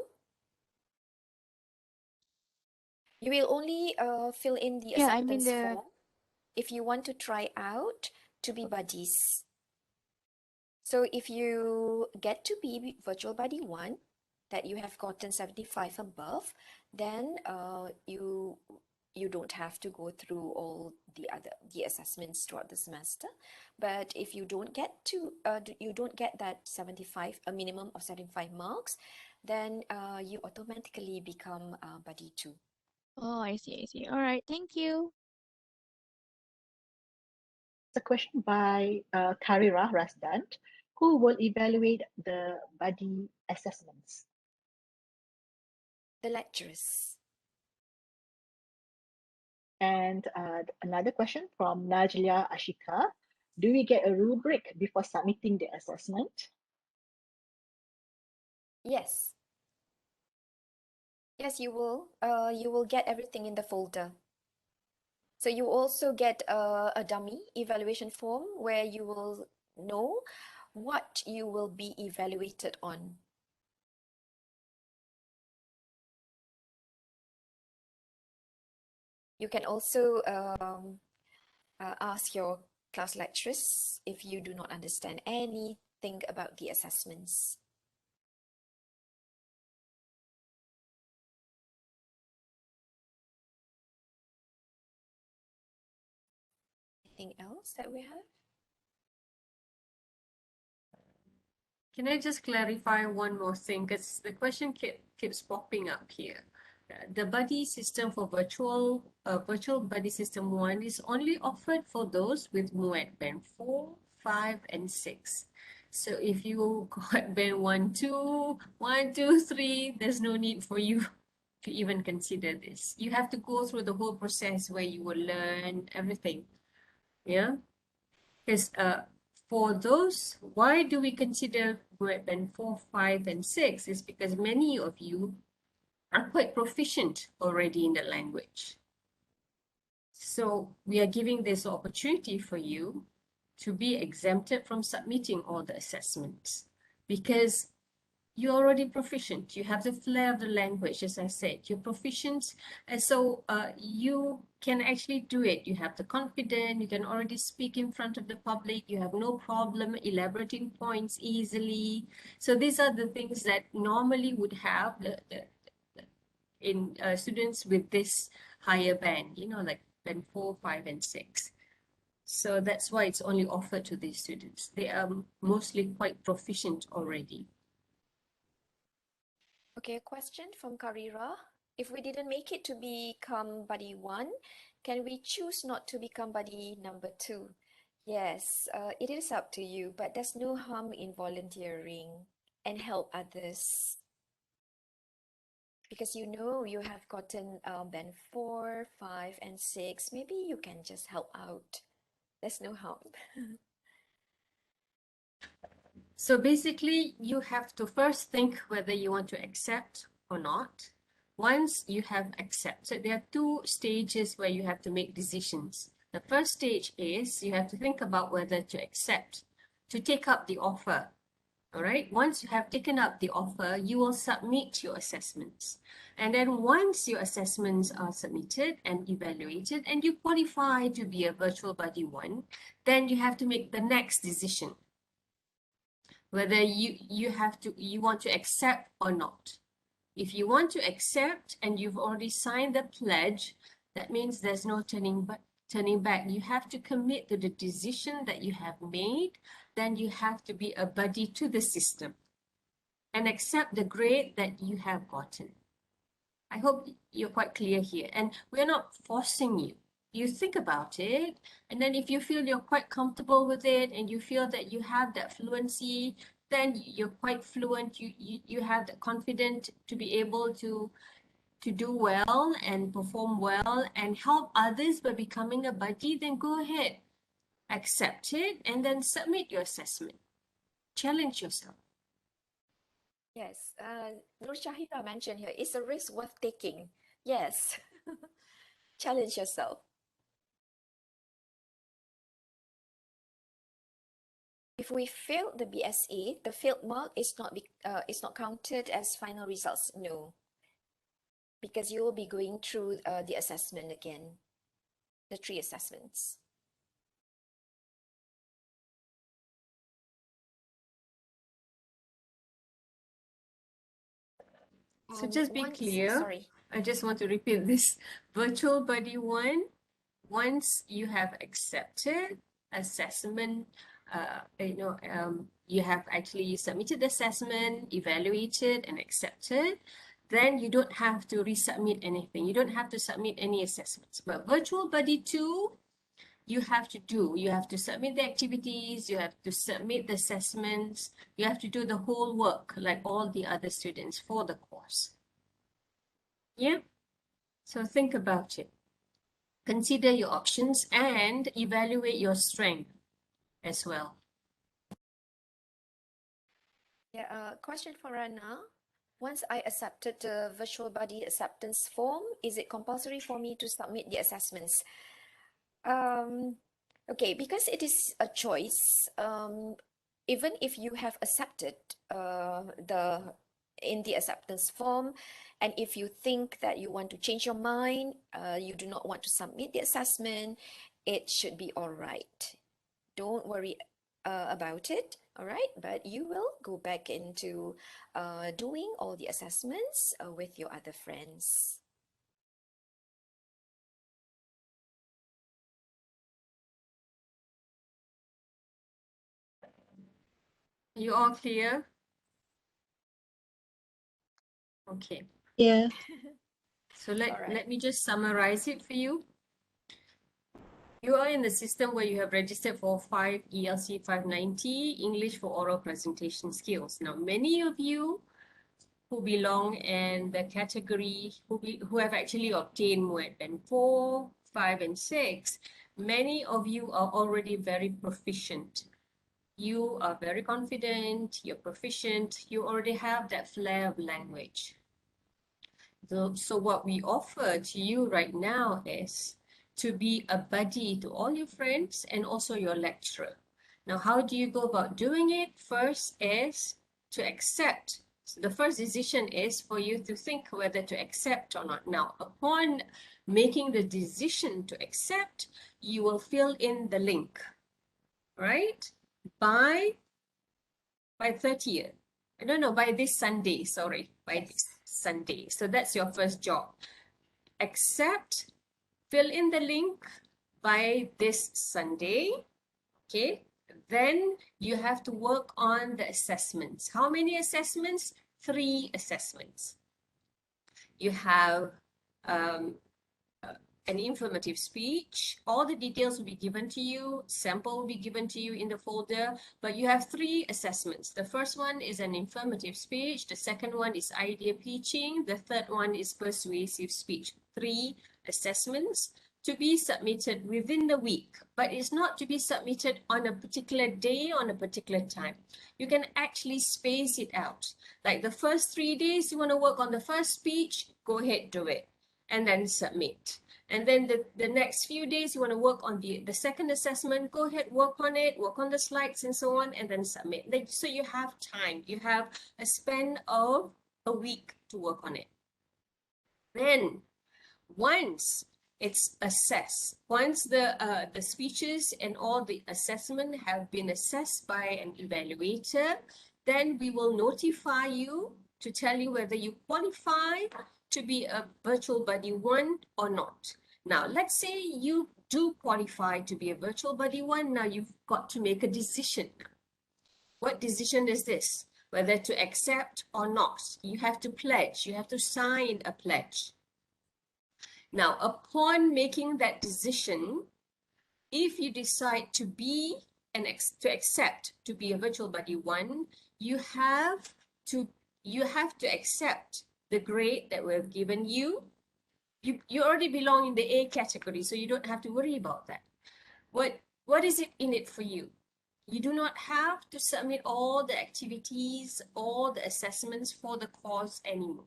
You will only fill in the Yeah, I mean acceptance the form if you want to try out to be buddies. So if you get to be virtual buddy 1, that you have gotten 75 above, then you don't have to go through all the assessments throughout the semester. But if you don't get that 75, a minimum of 75 marks, then you automatically become buddy 2. Oh, I see, I see. All right, thank you. The question by Karira Rasdan. Who will evaluate the buddy assessments? The lecturers. And another question from Najlia Ashika. Do we get a rubric before submitting the assessment? Yes. Yes, you will. You will get everything in the folder. So you also get a dummy evaluation form where you will know what you will be evaluated on. You can also ask your class lecturers if you do not understand anything about the assessments. Anything else that we have? Can I just clarify one more thing? Because the question keeps popping up here. The buddy system for virtual buddy system 1 is only offered for those with MUAT band 4, 5, and 6. So if you got band 1, 2, 1, 2, 3, there's no need for you to even consider this. You have to go through the whole process where you will learn everything. Yeah, because for those, why do we consider MUAT band 4, 5, and 6? Is because many of you are quite proficient already in the language. So we are giving this opportunity for you to be exempted from submitting all the assessments because you're already proficient. You have the flair of the language, as I said, you're proficient. And so you can actually do it. You have the confidence, you can already speak in front of the public. You have no problem elaborating points easily. So these are the things that normally would have in students with this higher band, you know, like band 4, 5, and 6. So that's why it's only offered to these students. They are mostly quite proficient already. Okay, a question from Karira. If we didn't make it to become buddy 1, can we choose not to become buddy number 2? Yes, it is up to you, but there's no harm in volunteering and help others. Because you know you have gotten band 4, 5, and 6. Maybe you can just help out. There's no harm. So basically, you have to first think whether you want to accept or not. Once you have accepted, there are 2 stages where you have to make decisions. The first stage is you have to think about whether to accept, to take up the offer. All right. Once you have taken up the offer, you will submit your assessments. And then once your assessments are submitted and evaluated and you qualify to be a virtual buddy 1, then you have to make the next decision. Whether you want to accept or not. If you want to accept and you've already signed the pledge, that means there's no turning back. You have to commit to the decision that you have made. Then you have to be a buddy to the system and accept the grade that you have gotten. I hope you're quite clear here. And we're not forcing you. You think about it, and then if you feel you're quite comfortable with it and you feel that you have that fluency, then you're quite fluent, you have the confidence to be able to do well and perform well and help others by becoming a buddy, then go ahead. Accept it and then submit your assessment. Challenge yourself. Yes, Nur Shahira mentioned here, it's a risk worth taking. Yes, challenge yourself. If we failed the BSA, the failed mark is not counted as final results. No, because you will be going through the assessment again, the 3 assessments. So just be clear. Sorry. I just want to repeat this. Virtual Buddy 1, once you have accepted assessment, you have actually submitted the assessment, evaluated and accepted, then you don't have to resubmit anything. You don't have to submit any assessments. But Virtual Buddy 2, you have to do. You have to submit the activities, you have to submit the assessments, you have to do the whole work like all the other students for the course. Yeah, so think about it. Consider your options and evaluate your strength as well. Yeah, question for Rana. Once I accepted the virtual buddy acceptance form, is it compulsory for me to submit the assessments? Okay, because it is a choice, even if you have accepted in the acceptance form, and if you think that you want to change your mind, you do not want to submit the assessment, it should be all right. Don't worry about it, all right? But you will go back into doing all the assessments with your other friends. You all clear? Okay. Yeah. So let me just summarize it for you. You are in the system where you have registered for 5 ELC590 English for oral presentation skills. Now, many of you who belong in the category who have actually obtained MUET Band 4, 5, and 6, many of you are already very proficient. You are very confident, you're proficient, you already have that flair of language. So what we offer to you right now is to be a buddy to all your friends and also your lecturer. Now, how do you go about doing it? First is to accept. So the first decision is for you to think whether to accept or not. Now, upon making the decision to accept, you will fill in the link, right? By 30th. No, by this Sunday, sorry, by this Sunday. So that's your first job. Accept, fill in the link by this Sunday, okay? Then you have to work on the assessments. How many assessments? 3 assessments. You have an informative speech. All the details will be given to you. Sample will be given to you in the folder, but you have 3 assessments. The first one is an informative speech. The second one is idea pitching. The third one is persuasive speech. 3 assessments to be submitted within the week, but it's not to be submitted on a particular day, on a particular time. You can actually space it out. Like the first 3 days, you want to work on the first speech, go ahead, do it, and then submit. And then the next few days, you want to work on the second assessment, go ahead, work on it, work on the slides and so on, and then submit. So you have time. You have a span of a week to work on it. Then once it's assessed, once the speeches and all the assessment have been assessed by an evaluator, then we will notify you to tell you whether you qualify to be a Virtual Buddy 1 or not. Now, let's say you do qualify to be a Virtual Buddy 1. Now you've got to make a decision. What decision is this? Whether to accept or not. You have to pledge. You have to sign a pledge. Now, upon making that decision, if you decide to be to accept to be a Virtual Buddy 1, you have to accept the grade that we've given you. You already belong in the A category, so you don't have to worry about that. What is it in it for you? You do not have to submit all the activities, all the assessments for the course anymore.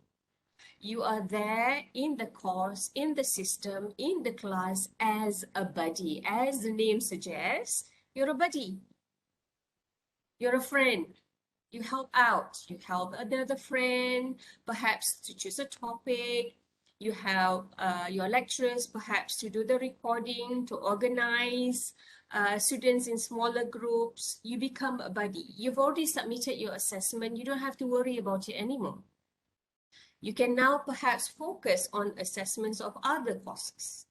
You are there in the course, in the system, in the class as a buddy. As the name suggests, you're a buddy. You're a friend. You help out. You help another friend, perhaps to choose a topic. You help your lecturers perhaps to do the recording, to organize students in smaller groups. You become a buddy. You've already submitted your assessment. You don't have to worry about it anymore. You can now perhaps focus on assessments of other courses.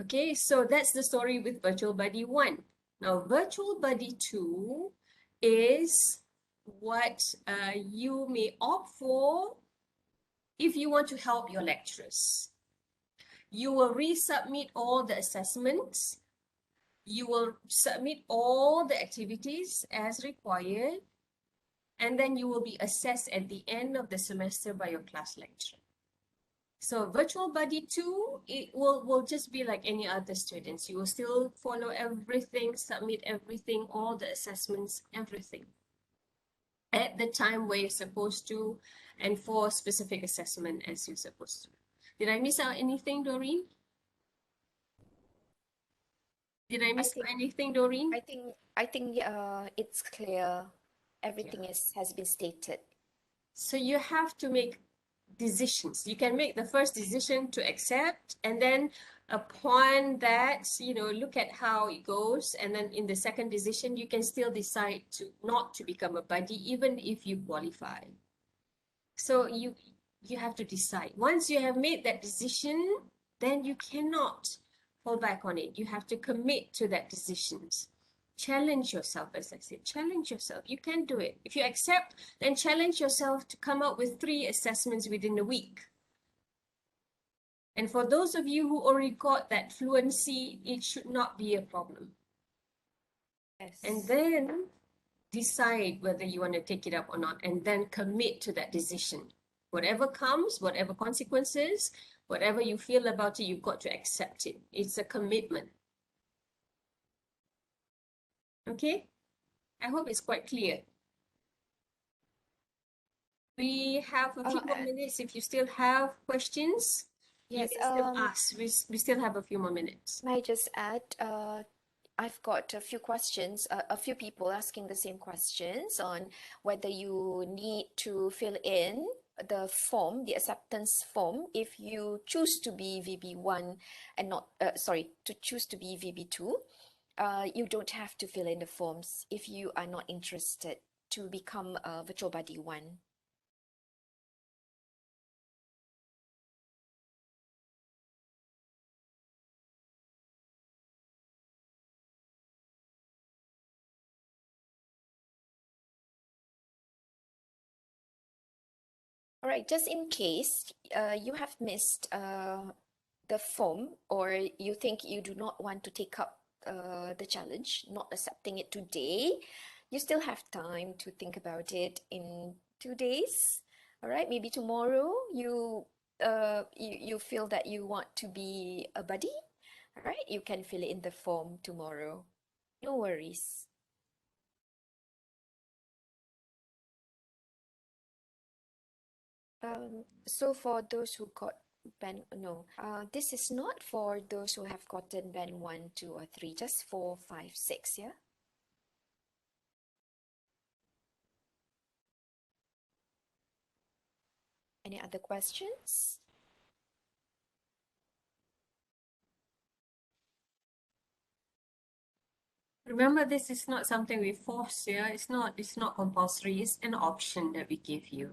Okay, so that's the story with Virtual Buddy 1. Now, Virtual Buddy 2 is what you may opt for if you want to help your lecturers. You will resubmit all the assessments. You will submit all the activities as required, and then you will be assessed at the end of the semester by your class lecturer. So Virtual Buddy 2, it will just be like any other students. You will still follow everything, submit everything, all the assessments, everything at the time where you're supposed to, and for specific assessment as you're supposed to. Did I miss out anything, Doreen? Did I miss out anything, Doreen? I think it's clear. Everything has been stated. So you have to make decisions. You can make the first decision to accept, and then upon that, look at how it goes. And then in the second decision, you can still decide to not to become a buddy, even if you qualify. So you have to decide. Once you have made that decision, then you cannot fall back on it. You have to commit to that decision. Challenge yourself, as I said, challenge yourself. You can do it. If you accept, then challenge yourself to come up with 3 assessments within a week. And for those of you who already got that fluency, it should not be a problem. Yes. And then decide whether you want to take it up or not, and then commit to that decision. Whatever comes, whatever consequences, whatever you feel about it, you've got to accept it. It's a commitment. Okay? I hope it's quite clear. We have a few more minutes. If you still have questions, you can still ask. We still have a few more minutes. May I just add, I've got a few questions, a few people asking the same questions on whether you need to fill in the form, the acceptance form, if you choose to be VB1 and not, to choose to be VB2. You don't have to fill in the forms if you are not interested to become a Virtual Buddy 1. All right, just in case you have missed the form, or you think you do not want to take up the challenge, not accepting it today, you still have time to think about it in 2 days. All right, maybe tomorrow you feel that you want to be a buddy. All right, you can fill in the form tomorrow. No worries. So for those who got band, no, this is not for those who have gotten band 1, 2, or 3, just 4, 5, 6, yeah? Any other questions? Remember, this is not something we force, yeah? It's not compulsory. It's an option that we give you.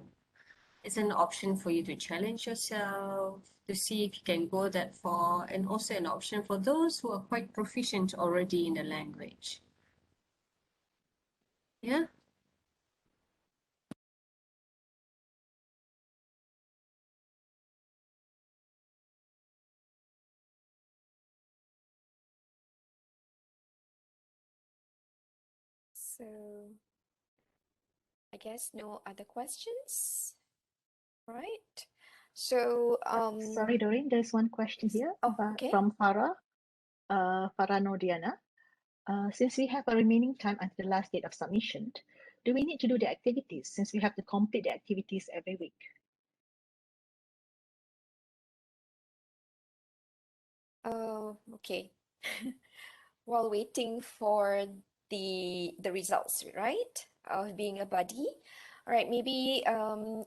It's an option for you to challenge yourself, to see if you can go that far, and also an option for those who are quite proficient already in the language. Yeah? So I guess no other questions, right? So Sorry, Doreen, there's one question here from Farah Nodiana. Since we have a remaining time until the last date of submission, do we need to do the activities since we have to complete the activities every week? Okay. While waiting for the results, right, of being a buddy, all right, maybe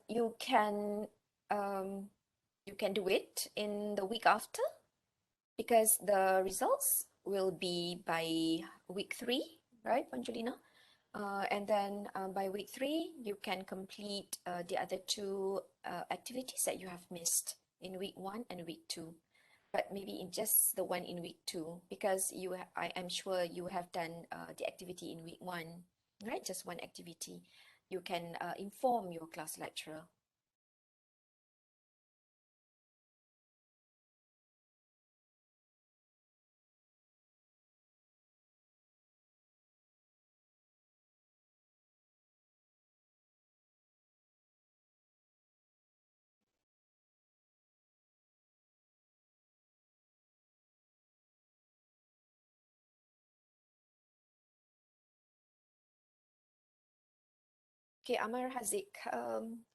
you can do it in the week after, because the results will be by week 3, right, Panjulina? And then by week 3, you can complete the other 2 activities that you have missed in week 1 and week 2. But maybe in just the one in week 2, because I am sure you have done the activity in week 1, right? Just one activity. you can inform your class lecturer. Okay, Amar Hazik,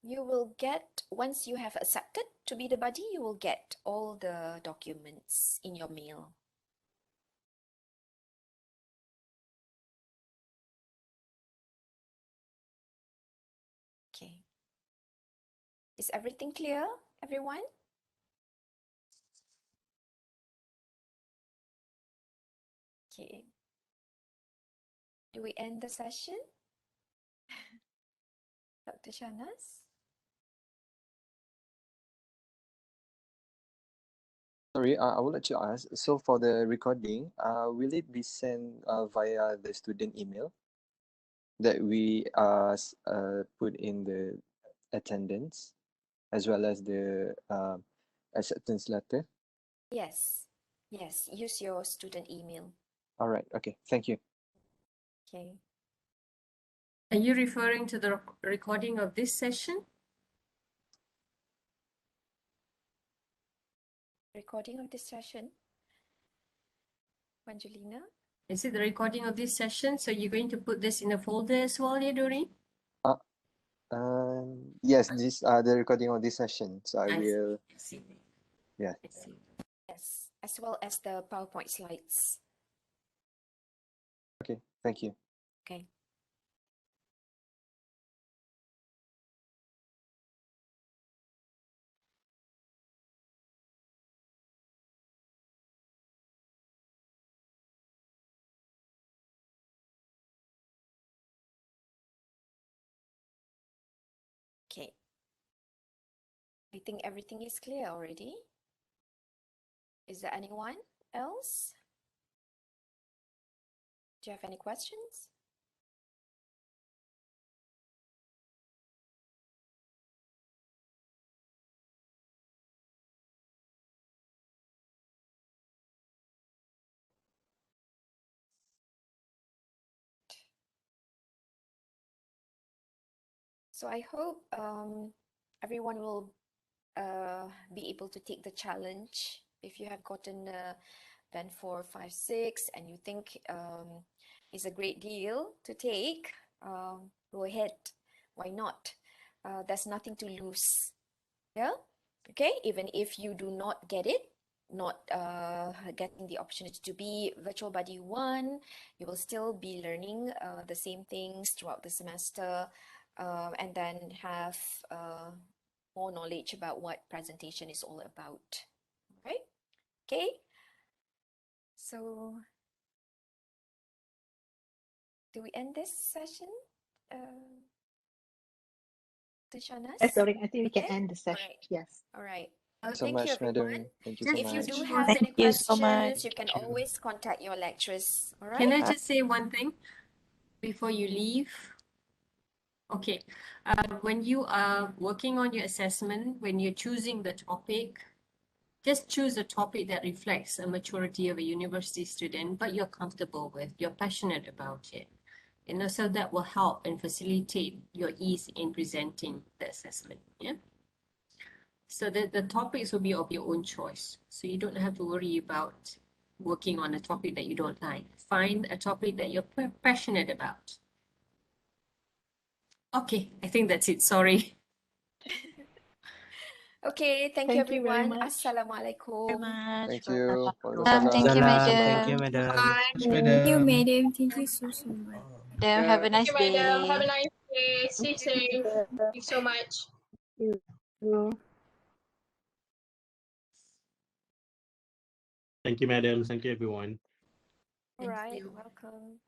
you will get, once you have accepted to be the buddy, you will get all the documents in your mail. Okay. Is everything clear, everyone? Okay. Do we end the session? Dr. Shanas? Sorry, I would like to ask, so for the recording, will it be sent via the student email that we put in the attendance as well as the acceptance letter? Yes. Yes, use your student email. All right, okay, thank you. Okay. Are you referring to the recording of this session? Recording of this session. Angelina? Is it the recording of this session? So you're going to put this in a folder as well, yeah, Doreen? Yes, this the recording of this session. So I will. see. Yeah. Yes, as well as the PowerPoint slides. Okay, thank you. Okay. Okay. I think everything is clear already. Is there anyone else? Do you have any questions? So I hope everyone will be able to take the challenge. If you have gotten Band 4, 5, 6 and you think it's a great deal to take, go ahead. Why not? There's nothing to lose. Yeah? Okay? Even if you do not get it, not getting the opportunity to be Virtual Buddy 1, you will still be learning the same things throughout the semester and then have more knowledge about what presentation is all about. Right? Okay? So, do we end this session? Shanas? Yes, Doreen, I think we can Okay? end the All session. right. Yes. All right. So Thank you, much, everyone. madam. Thank you so If you much. do have Thank any you so much. questions, you can always contact your lecturers. All Can right? I just say one thing before you leave? Okay, when you are working on your assessment, when you're choosing the topic, just choose a topic that reflects a maturity of a university student, but you're comfortable with, you're passionate about it. And also that will help and facilitate your ease in presenting the assessment. Yeah. So the topics will be of your own choice. So you don't have to worry about working on a topic that you don't like. Find a topic that you're passionate about. Okay, I think that's it. Sorry. Okay, thank you, Thank you very everyone. much. Assalamualaikum. Thank you. Thank you, Waalaikumsalam. Thank you, madam. madam. Thank you, madam. Thank you so much. Madam, have a nice Thank you, madam. Have a day. nice day. Stay safe. Thank you so much. Thank you, madam. Thank you, everyone. All right, welcome.